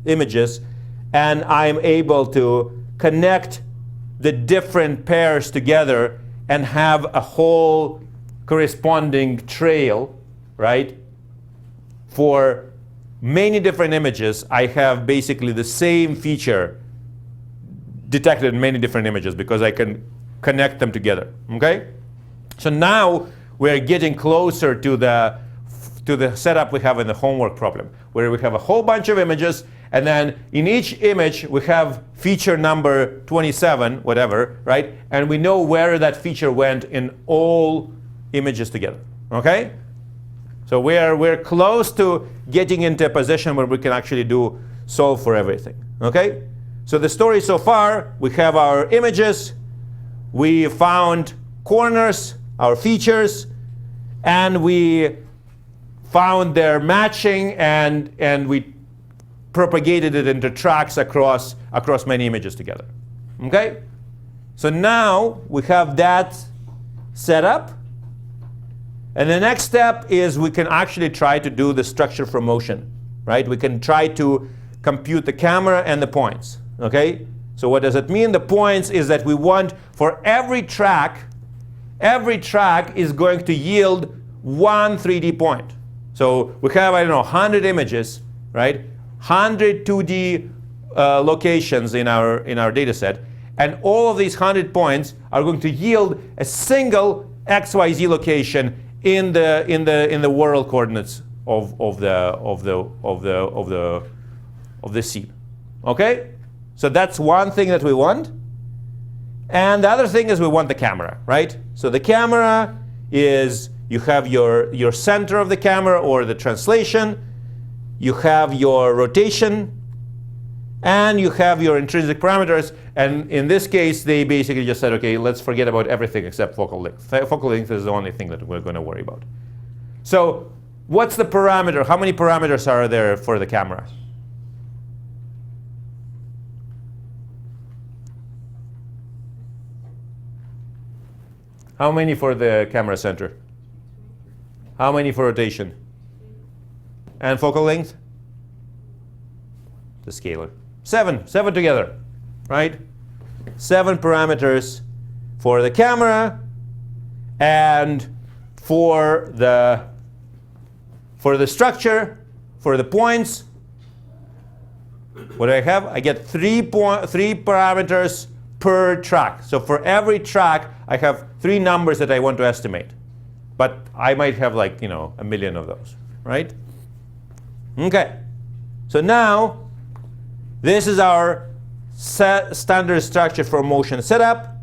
images, and I'm able to connect the different pairs together and have a whole corresponding trail, right? For many different images, I have basically the same feature detected in many different images because I can connect them together. Okay? So now we're getting closer to the setup we have in the homework problem, where we have a whole bunch of images, and then in each image we have feature number 27, whatever, right? And we know where that feature went in all images together. Okay? So we're close to getting into a position where we can actually solve for everything. Okay? So the story so far, we have our images, we found corners, our features, and we found their matching, and we propagated it into tracks across many images together. Okay? So now we have that set up. And the next step is we can actually try to do the structure from motion, right? We can try to compute the camera and the points. Okay? So what does it mean? The points is that we want for every track is going to yield one 3D point. So we have, 100 images, right? 100 2D locations in our data set, and all of these 100 points are going to yield a single XYZ location in the world coordinates of the scene. Okay? So that's one thing that we want. And the other thing is we want the camera, right? So the camera is, you have your center of the camera or the translation, you have your rotation, and you have your intrinsic parameters. And in this case, they basically just said, okay, let's forget about everything except focal length. Focal length is the only thing that we're going to worry about. So what's the parameter? How many parameters are there for the camera? How many for the camera center? How many for rotation? And focal length? The scalar. 7 together, right? 7 parameters for the camera, and for the structure, for the points, what do I have? I get 3 parameters per track. So for every track, I have 3 numbers that I want to estimate. But I might have like, a million of those, right? Okay. So now, this is our standard structure for motion setup.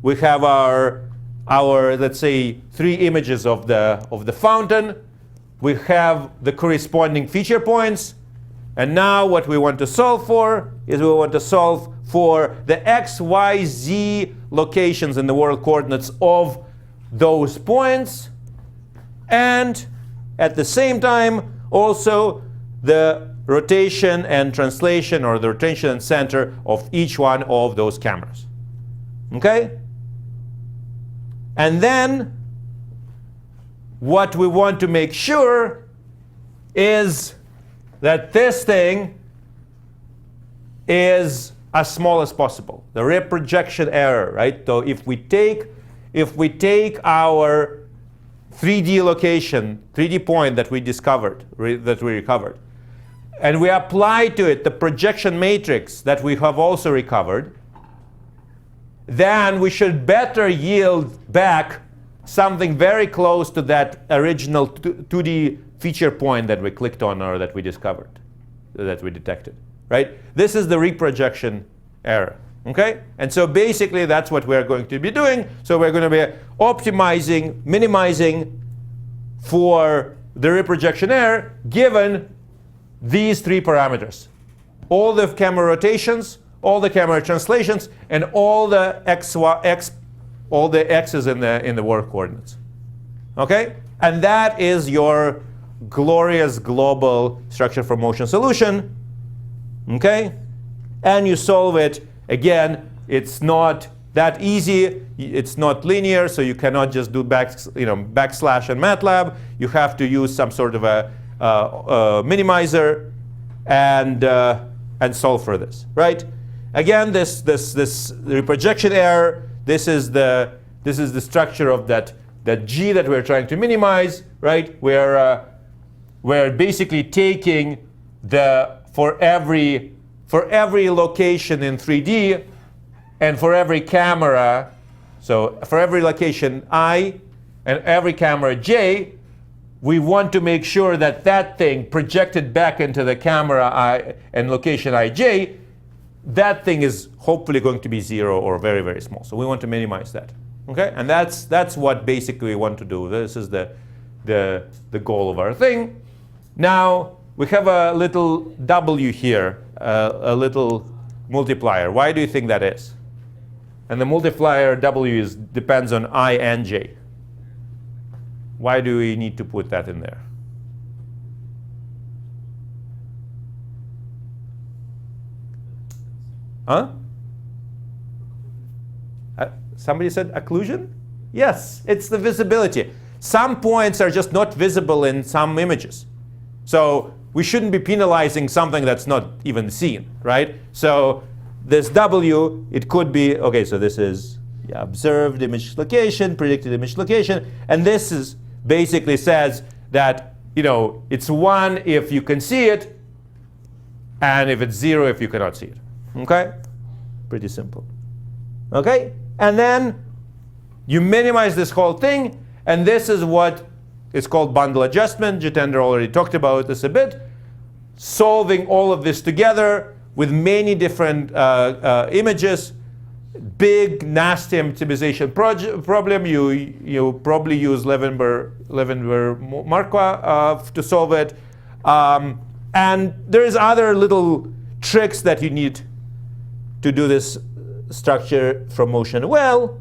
We have our let's say 3 images of the fountain. We have the corresponding feature points. And now what we want to solve for is we want to solve for the x, y, z locations in the world coordinates of those points. And at the same time, also the rotation and translation, or the rotation and center of each one of those cameras. Okay? And then what we want to make sure is that this thing is as small as possible. The reprojection error, right? So if we take our 3D location, 3D point that we discovered, that we recovered, and we apply to it the projection matrix that we have also recovered, then we should better yield back something very close to that original 2D feature point that we clicked on or that we discovered, that we detected, right? This is the reprojection error, okay? And so basically that's what we're going to be doing. So we're going to be optimizing, minimizing for the reprojection error given these 3 parameters. All the camera rotations, all the camera translations, and all the all the x's in the world coordinates. Okay? And that is your glorious global structure for motion solution. Okay? And you solve it. Again, it's not that easy. It's not linear, so you cannot just do backslash and MATLAB. You have to use some sort of a minimizer and solve for this, right? Again, this reprojection error. This is the structure of that G that we're trying to minimize, right? We're basically taking for every location in 3D and for every camera, so for every location I and every camera J, we want to make sure that that thing projected back into the camera I and location ij, that thing is hopefully going to be 0 or very, very small. So we want to minimize that. Okay? And that's what basically we want to do. This is the goal of our thing. Now we have a little W here, a little multiplier. Why do you think that is? And the multiplier W depends on I and J. Why do we need to put that in there? Huh? Somebody said occlusion? Yes, it's the visibility. Some points are just not visible in some images. So we shouldn't be penalizing something that's not even seen, right? So this W, it could be, okay, so this is observed image location, predicted image location, and this is basically says that, it's 1 if you can see it, and if it's 0 if you cannot see it. Okay? Pretty simple. Okay? And then you minimize this whole thing, and this is what is called bundle adjustment. Jitendra already talked about this a bit. Solving all of this together with many different images. Big, nasty optimization problem. You probably use Levenberg-Marqua to solve it. And there is other little tricks that you need to do this structure from motion well.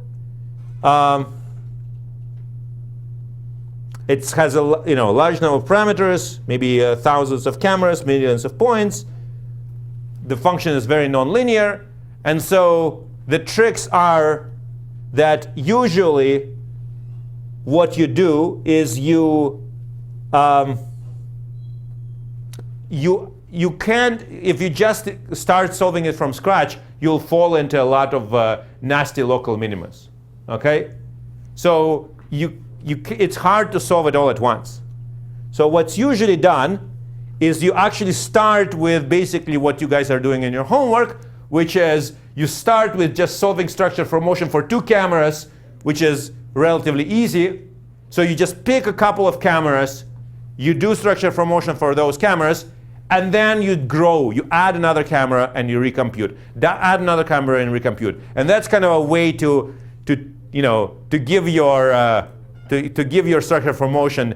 It has a large number of parameters, maybe thousands of cameras, millions of points. The function is very nonlinear, and so the tricks are that usually what you do is you can't, if you just start solving it from scratch, you'll fall into a lot of nasty local minimas. Okay, so it's hard to solve it all at once. So what's usually done is you actually start with basically what you guys are doing in your homework, which is you start with just solving structure from motion for 2 cameras, which is relatively easy. So you just pick a couple of cameras, you do structure from motion for those cameras, and then you grow. You add another camera and you recompute. Add another camera and recompute. And that's kind of a way to give your structure from motion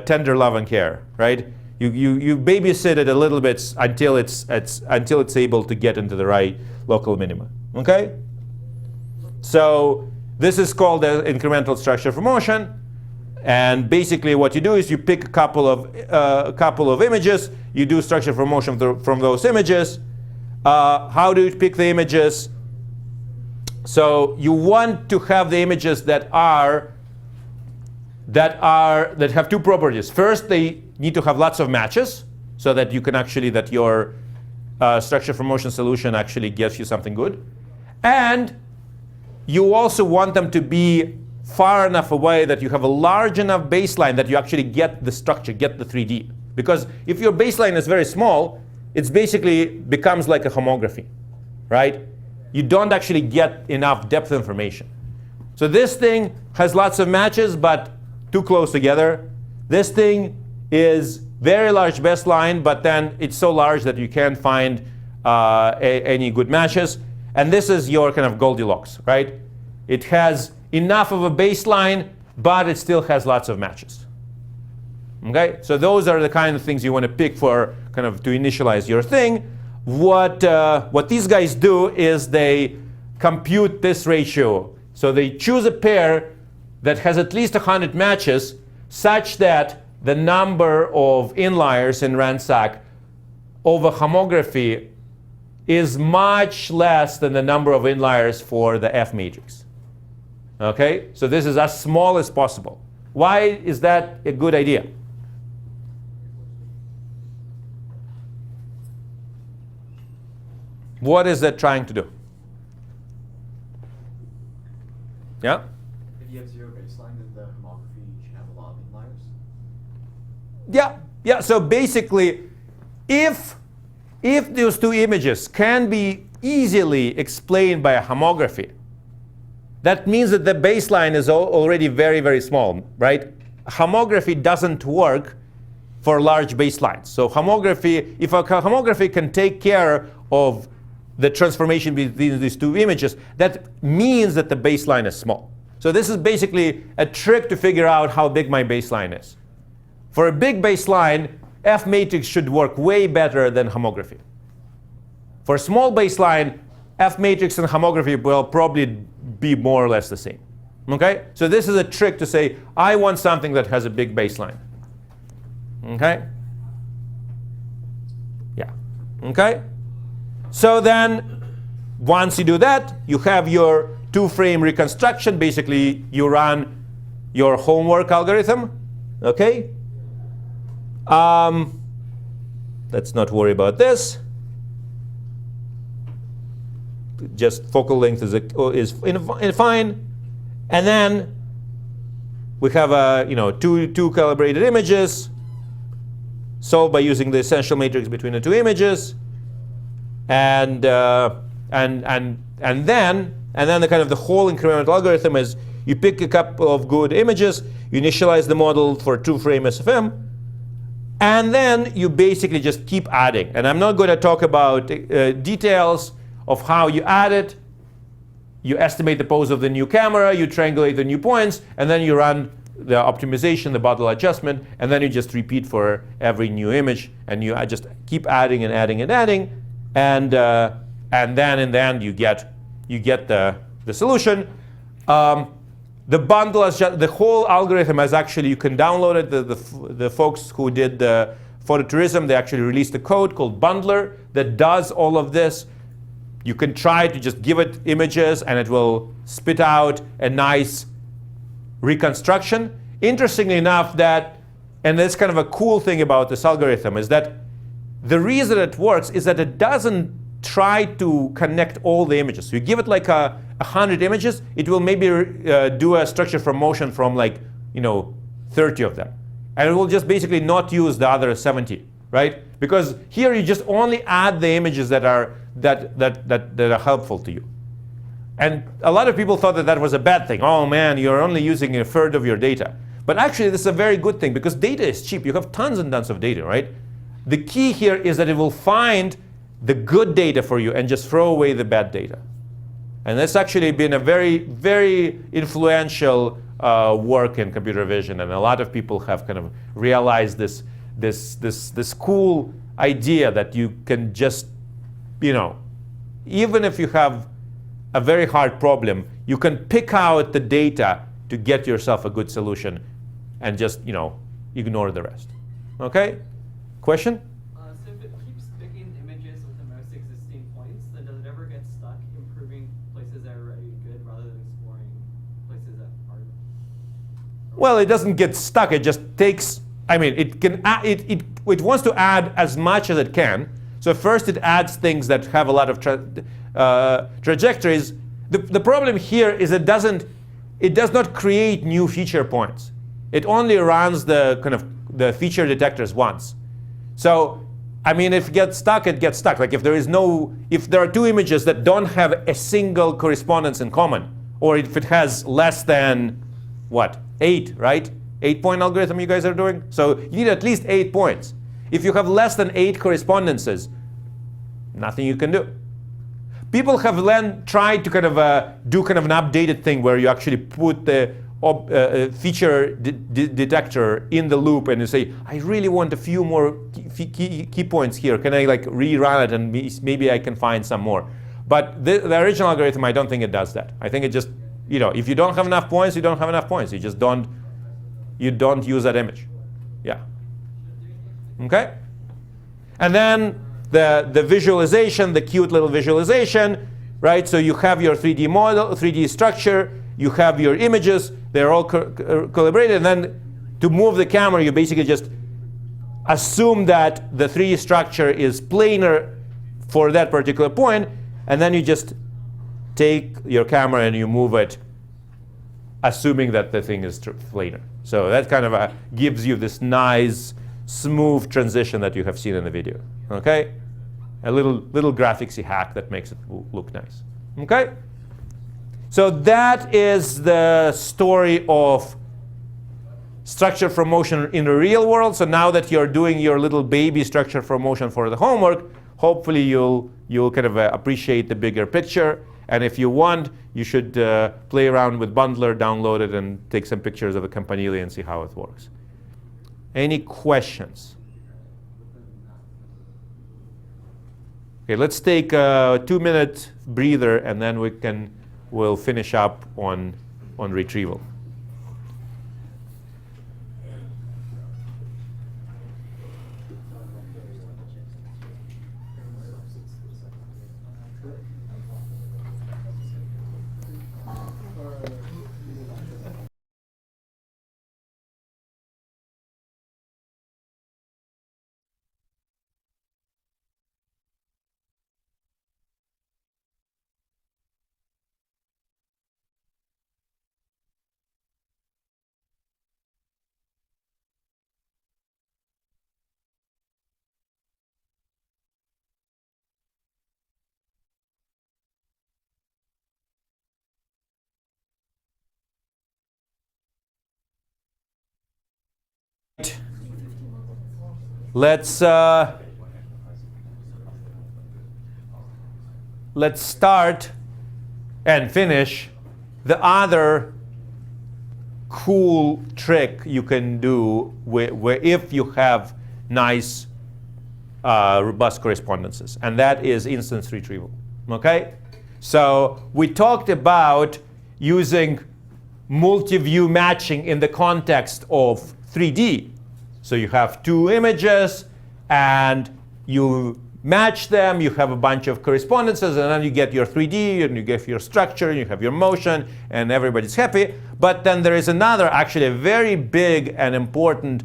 tender love and care, right? You babysit it a little bit until it's able to get into the right local minima. Okay? So this is called the incremental structure from motion. And basically what you do is you pick a couple of images, you do structure from motion from those images. How do you pick the images? So you want to have the images that have 2 properties. First, they need to have lots of matches so that you can that your structure from motion solution actually gives you something good. And you also want them to be far enough away that you have a large enough baseline that you actually get the structure, get the 3D. Because if your baseline is very small, it basically becomes like a homography, right? You don't actually get enough depth information. So this thing has lots of matches, but too close together. This thing is very large baseline, but then it's so large that you can't find any good matches. And this is your kind of Goldilocks, right? It has enough of a baseline, but it still has lots of matches. Okay, so those are the kind of things you want to pick for kind of to initialize your thing. What these guys do is they compute this ratio. So they choose a pair that has at least 100 matches, such that the number of inliers in RANSAC over homography is much less than the number of inliers for the F matrix. Okay, so this is as small as possible. Why is that a good idea? What is that trying to do? Yeah?
If you have 0 baseline, then the homography should have a lot of inliers.
Yeah. So basically, if those 2 images can be easily explained by a homography, that means that the baseline is already very, very small, right? Homography doesn't work for large baselines. So homography, if a homography can take care of the transformation between these 2 images, that means that the baseline is small. So this is basically a trick to figure out how big my baseline is. For a big baseline, F matrix should work way better than homography. For a small baseline, F matrix and homography will probably be more or less the same. Okay? So this is a trick to say, I want something that has a big baseline. Okay? Yeah. Okay? So then, once you do that, you have your 2-frame reconstruction. Basically, you run your homework algorithm. Okay? Let's not worry about this. Just focal length is fine. And then we have two calibrated images solved by using the essential matrix between the 2 images. And then the kind of the whole incremental algorithm is you pick a couple of good images, you initialize the model for 2-frame SFM, and then you basically just keep adding. And I'm not going to talk about details of how you add it. You estimate the pose of the new camera, you triangulate the new points, and then you run the optimization, the bottle adjustment, and then you just repeat for every new image, and you just keep adding and adding and adding. and then in the end you get the solution. The bundle, the whole algorithm is actually, you can download it. The folks who did the phototourism, they actually released a code called Bundler that does all of this. You can try to just give it images and it will spit out a nice reconstruction. Interestingly enough, and that's kind of a cool thing about this algorithm, is that the reason it works is that it doesn't try to connect all the images. So you give it like 100 images, it will maybe do a structure from motion from 30 of them. And it will just basically not use the other 70, right? Because here you just only add the images that are helpful to you. And a lot of people thought that was a bad thing. Oh man, you're only using a third of your data. But actually this is a very good thing because data is cheap. You have tons and tons of data, right? The key here is that it will find the good data for you and just throw away the bad data. And that's actually been a very, very influential work in computer vision, and a lot of people have kind of realized this cool idea that you can just, even if you have a very hard problem, you can pick out the data to get yourself a good solution and just, ignore the rest. Okay? Question?
So if it keeps picking images with the most existing points, then does it ever get stuck improving places that are already good rather than exploring places that aren't?
Well, it doesn't get stuck. It just takes, it wants to add as much as it can. So first it adds things that have a lot of trajectories. The problem here is it does not create new feature points. It only runs the feature detectors once. So, if it gets stuck, it gets stuck. Like if there are two images that don't have a single correspondence in common, or if it has less than, 8, right? 8-point algorithm you guys are doing? So you need at least 8 points. If you have less than 8 correspondences, nothing you can do. People have then tried to do an updated thing where you actually put the feature detector in the loop and you say, I really want a few more key points here. Can I rerun it and maybe I can find some more? But the original algorithm, I don't think it does that. I think it just, if you don't have enough points, you don't have enough points. You just don't use that image. Yeah. Okay? And then the visualization, the cute little visualization, right? So you have your 3D model, 3D structure, you have your images, they're all collaborated, and then to move the camera, you basically just assume that the 3D structure is planar for that particular point, and then you just take your camera and you move it, assuming that the thing is planar. So that kind of gives you this nice, smooth transition that you have seen in the video. Okay? A little graphicsy hack that makes it look nice. Okay? So that is the story of structure from motion in the real world. So now that you're doing your little baby structure from motion for the homework, hopefully you'll kind of appreciate the bigger picture. And if you want, you should play around with Bundler, download it, and take some pictures of the Campanile and see how it works. Any questions? Okay, let's take a 2-minute breather, and then we'll finish up on retrieval. Let's start and finish the other cool trick you can do where if you have nice robust correspondences, and that is instance retrieval. Okay? So we talked about using multi-view matching in the context of 3D. So you have two images, and you match them, you have a bunch of correspondences, and then you get your 3D, and you get your structure, and you have your motion, and everybody's happy. But then there is another, actually a very big and important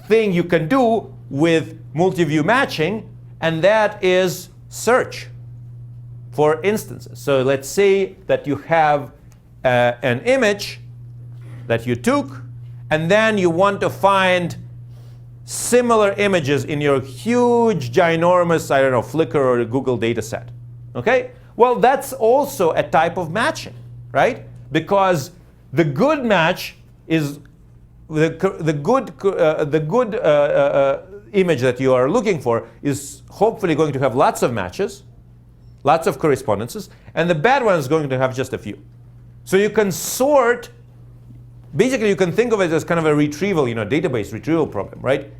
thing you can do with multi-view matching, and that is search for instances. So let's say that you have an image that you took, and then you want to find similar images in your huge, ginormous, I don't know, Flickr or Google data set. Okay? Well, that's also a type of matching, right? Because the good match is the good image that you are looking for is hopefully going to have lots of matches, lots of correspondences, and the bad one is going to have just a few. So you can sort. Basically, you can think of it as kind of a retrieval, database retrieval problem, right?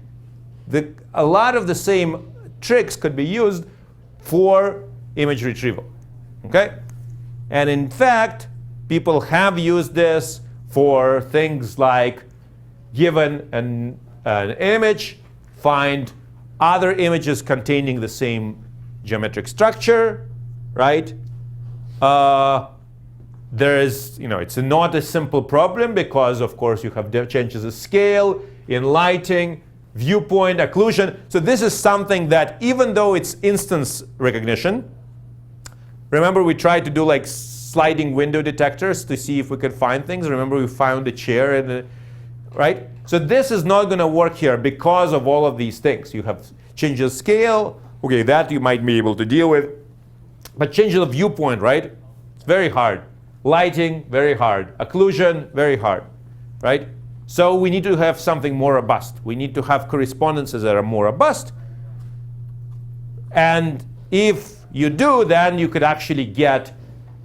A lot of the same tricks could be used for image retrieval, okay? And in fact, people have used this for things like given an image, find other images containing the same geometric structure, right? It's not a simple problem because, of course, you have changes of scale in lighting, viewpoint, occlusion. So this is something that, even though it's instance recognition, remember we tried to do like sliding window detectors to see if we could find things. Remember we found a chair, right? So this is not going to work here because of all of these things. You have changes of scale. Okay, that you might be able to deal with. But changes of viewpoint, right? It's very hard. Lighting, very hard. Occlusion, very hard, right? So we need to have something more robust. We need to have correspondences that are more robust. And if you do, then you could actually get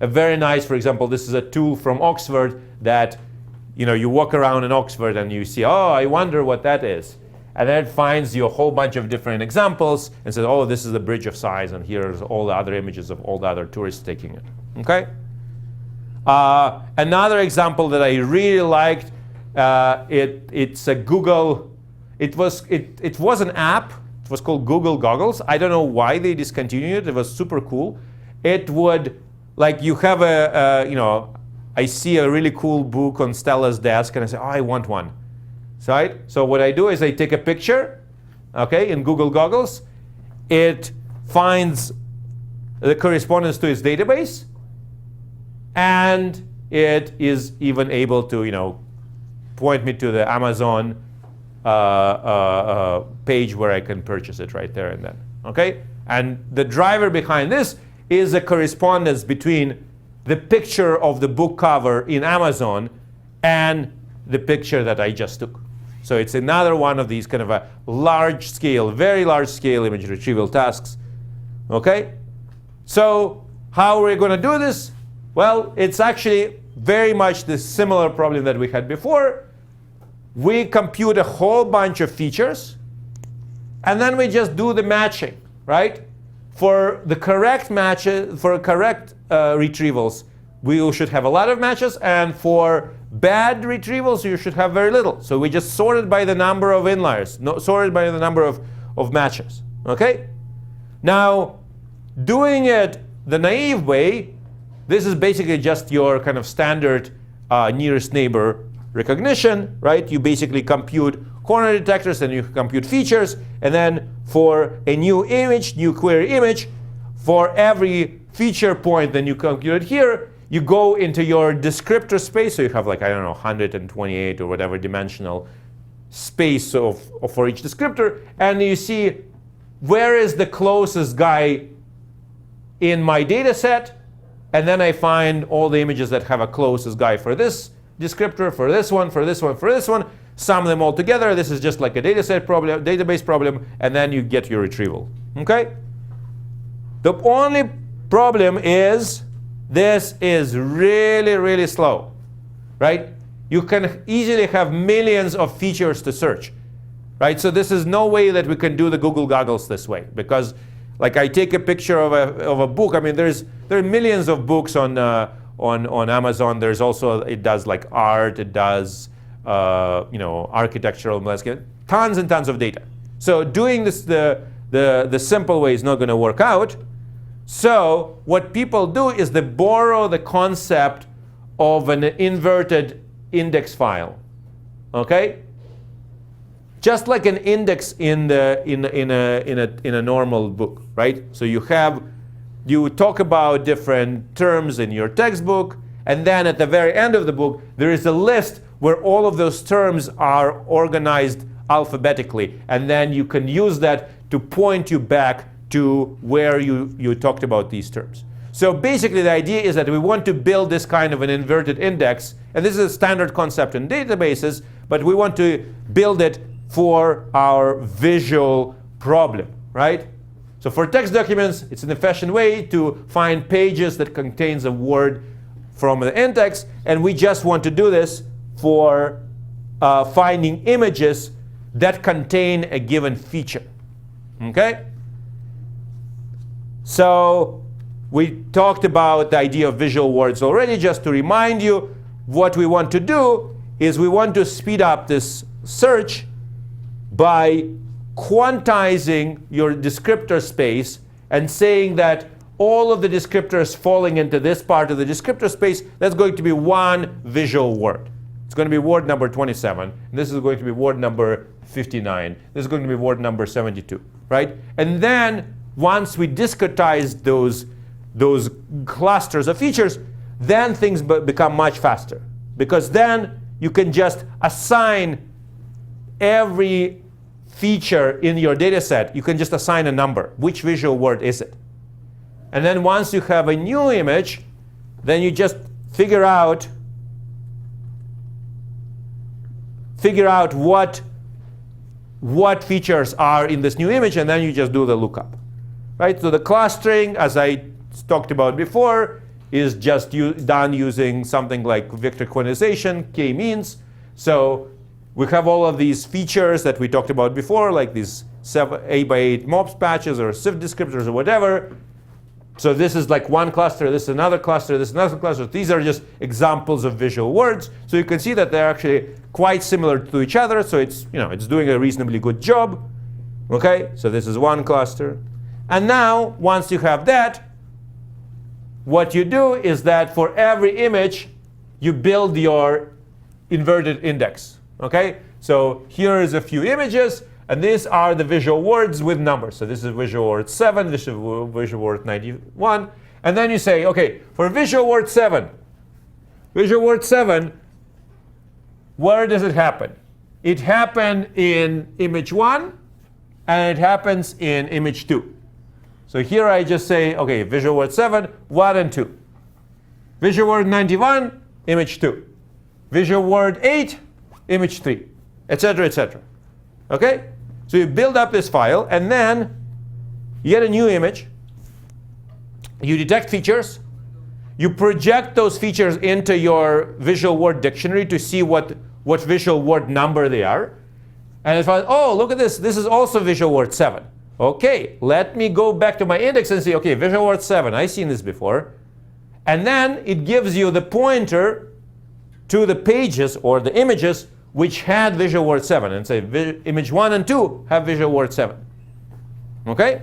a very nice, for example, this is a tool from Oxford that, you walk around in Oxford and you see, oh, I wonder what that is. And then it finds you a whole bunch of different examples and says, oh, this is the Bridge of Sighs, and here's all the other images of all the other tourists taking it, okay? Another example that I really liked, it's a Google, it was an app. It was called Google Goggles. I don't know why they discontinued it. It was super cool. It would, like, you have I see a really cool book on Stella's desk, and I say, oh, I want one. So what I do is I take a picture, okay, in Google Goggles. It finds the correspondence to its database, and it is even able to, point me to the Amazon page where I can purchase it right there and then. Okay? And the driver behind this is a correspondence between the picture of the book cover in Amazon and the picture that I just took. So it's another one of these kind of a large scale, very large scale image retrieval tasks. Okay? So how are we going to do this? Well, it's actually very much the similar problem that we had before. We compute a whole bunch of features, and then we just do the matching, right? For the correct matches, for correct retrievals, we should have a lot of matches, and for bad retrievals, you should have very little. So we just sorted by the number of inliers, sorted by the number of matches, okay? Now, doing it the naive way, this is basically just your kind of standard nearest neighbor recognition, right? You basically compute corner detectors, and you compute features, and then for a new image, new query image, for every feature point that you computed here, you go into your descriptor space. So you have, like, I don't know, 128 or whatever dimensional space for each descriptor, and you see where is the closest guy in my data set, and then I find all the images that have a closest guy for this descriptor, for this one, for this one, for this one, sum them all together. This is just like a dataset problem, database problem, and then you get your retrieval. Okay? The only problem is this is really, really slow, right? You can easily have millions of features to search. right? So this is no way that we can do the Google goggles this way, because like I take a picture of a book. I mean, there are millions of books on Amazon. There's also, it does like art, it does architectural landscape, tons and tons of data. So doing this the simple way is not going to work out. So what people do is they borrow the concept of an inverted index file, okay? Just like an index in a normal book, right? So you talk about different terms in your textbook, and then at the very end of the book there is a list where all of those terms are organized alphabetically, and then you can use that to point you back to where you talked about these terms. So basically the idea is that we want to build this kind of an inverted index, and this is a standard concept in databases, but we want to build it for our visual problem, right? So for text documents, it's an efficient way to find pages that contains a word from the index, and we just want to do this for finding images that contain a given feature, okay? So we talked about the idea of visual words already. Just to remind you, what we want to do is we want to speed up this search by quantizing your descriptor space and saying that all of the descriptors falling into this part of the descriptor space, that's going to be one visual word. It's going to be word number 27. And this is going to be word number 59. This is going to be word number 72, right? And then once we discretize those clusters of features, then things become much faster. Because then you can just assign every feature in your data set, you can just assign a number. Which visual word is it? And then once you have a new image, then you just figure out what features are in this new image, and then you just do the lookup. Right? So the clustering, as I talked about before, is just done using something like vector quantization, k-means. So we have all of these features that we talked about before, like these 8x8 MOPS patches or SIFT descriptors or whatever. So this is like one cluster, this is another cluster, this is another cluster. These are just examples of visual words. So you can see that they're actually quite similar to each other. So it's doing a reasonably good job. Okay, so this is one cluster. And now, once you have that, what you do is that for every image, you build your inverted index. Okay, so here is a few images, and these are the visual words with numbers. So this is visual word 7, this is visual word 91. And then you say, okay, for visual word 7, where does it happen? It happened in image 1, and it happens in image 2. So here I just say, okay, visual word 7, 1 and 2. Visual word 91, image 2. Visual word 8, image 3, etc., etc. Okay? So you build up this file, and then you get a new image. You detect features. You project those features into your visual word dictionary to see what visual word number they are. And if oh, look at this. This is also visual word 7. Okay, let me go back to my index and say, okay, visual word 7. I've seen this before. And then it gives you the pointer to the pages or the images which had visual word 7. And say image 1 and 2 have visual word 7. Okay?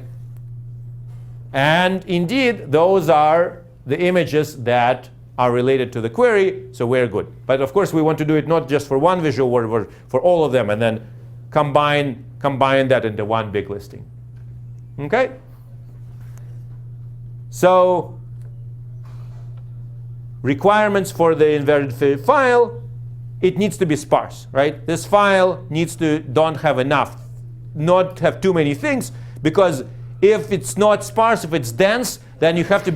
And indeed, those are the images that are related to the query, so we're good. But of course, we want to do it not just for one visual word, but for all of them, and then combine that into one big listing. Okay? So requirements for the inverted file, it needs to be sparse, right? This file needs to not have too many things, because if it's not sparse, if it's dense, then you have to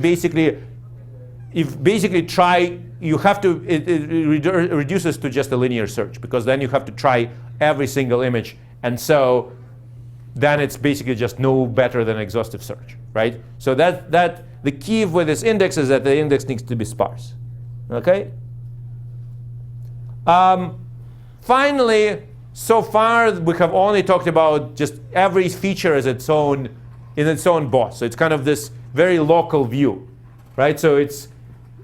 it reduces to just a linear search, because then you have to try every single image, and so then it's basically just no better than exhaustive search, right? So that the key with this index is that the index needs to be sparse. Okay? Finally, so far we have only talked about just every feature as its own boss. So it's kind of this very local view, right? So it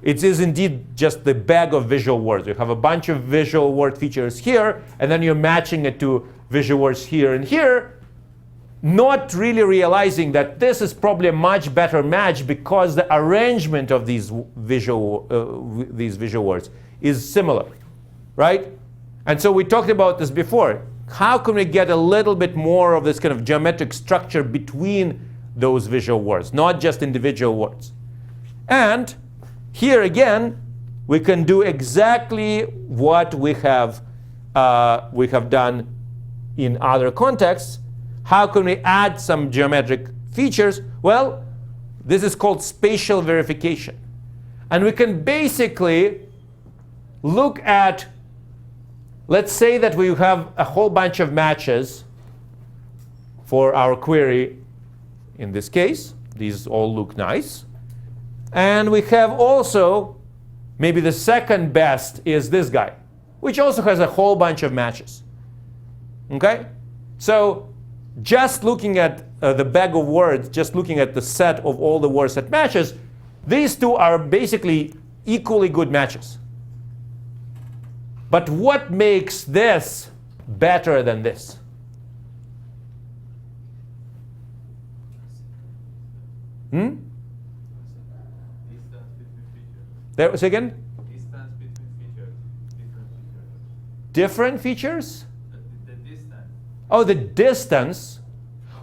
is indeed just the bag of visual words. You have a bunch of visual word features here, and then you're matching it to visual words here and here, not really realizing that this is probably a much better match because the arrangement of these visual words is similar, right? And so we talked about this before. How can we get a little bit more of this kind of geometric structure between those visual words, not just individual words? And here again, we can do exactly what we have done in other contexts. How can we add some geometric features? Well, this is called spatial verification. And we can basically look at, let's say that we have a whole bunch of matches for our query. In this case, these all look nice. And we have also, maybe the second best is this guy, which also has a whole bunch of matches. Okay? So just looking at the bag of words, just looking at the set of all the words that matches, these two are basically equally good matches. But what makes this better than this?
Distance between features.
There, say again?
Distance between features.
Different
Different features.
features?
The distance.
Oh, the distance.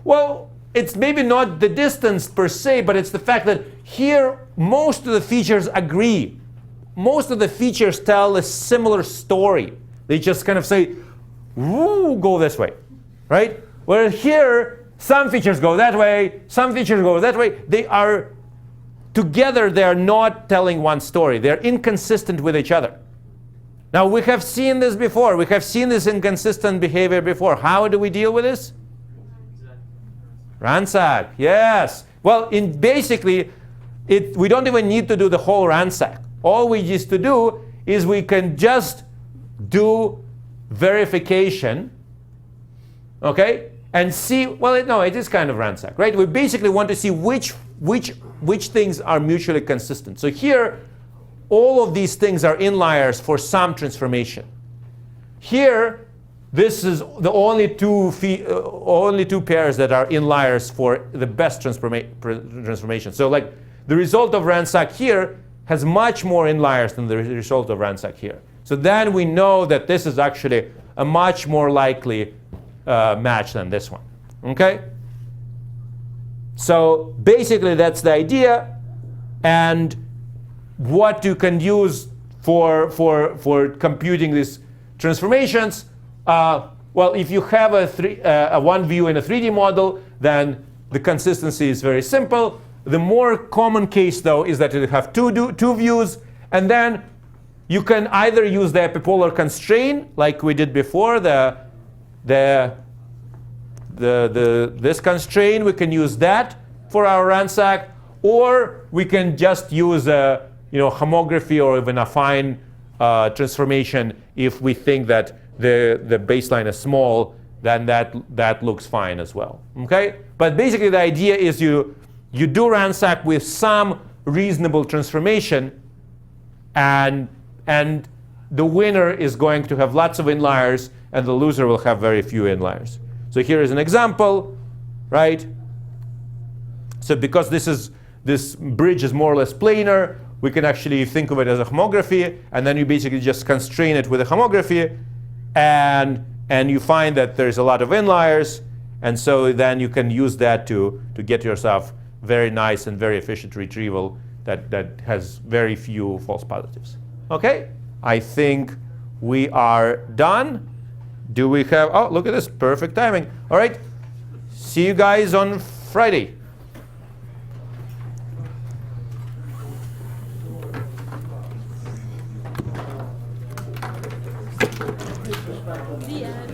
Well, it's maybe not the distance per se, but it's the fact that here most of the features agree. Most of the features tell a similar story. They just kind of say, "Woo, go this way," right? Where here, some features go that way, some features go that way. They are together, they are not telling one story. They're inconsistent with each other. Now, we have seen this before. We have seen this inconsistent behavior before. How do we deal with this? Ransack, yes. Well, basically, we don't even need to do the whole ransack. All we used to do is we can just do verification, okay, and see. Well, no, it is kind of ransack, right? We basically want to see which things are mutually consistent. So here, all of these things are inliers for some transformation. Here, this is the only two pairs that are inliers for the best transformation. So like the result of ransack here has much more inliers than the result of ransack here. So then we know that this is actually a much more likely match than this one. Okay? So basically that's the idea. And what you can use for computing these transformations, well, if you have a one view in a 3D model, then the consistency is very simple. The more common case, though, is that you have two views, and then you can either use the epipolar constraint, like we did before, this constraint. We can use that for our ransack, or we can just use a homography or even affine transformation if we think that the baseline is small. Then that looks fine as well. Okay, but basically the idea is you do ransack with some reasonable transformation, and the winner is going to have lots of inliers, and the loser will have very few inliers. So here is an example, right? So because this bridge is more or less planar, we can actually think of it as a homography, and then you basically just constrain it with a homography, and you find that there's a lot of inliers, and so then you can use that to get yourself very nice and very efficient retrieval that has very few false positives. Okay, I think we are done. Do we have, oh, look at this, perfect timing. All right, see you guys on Friday.
The end.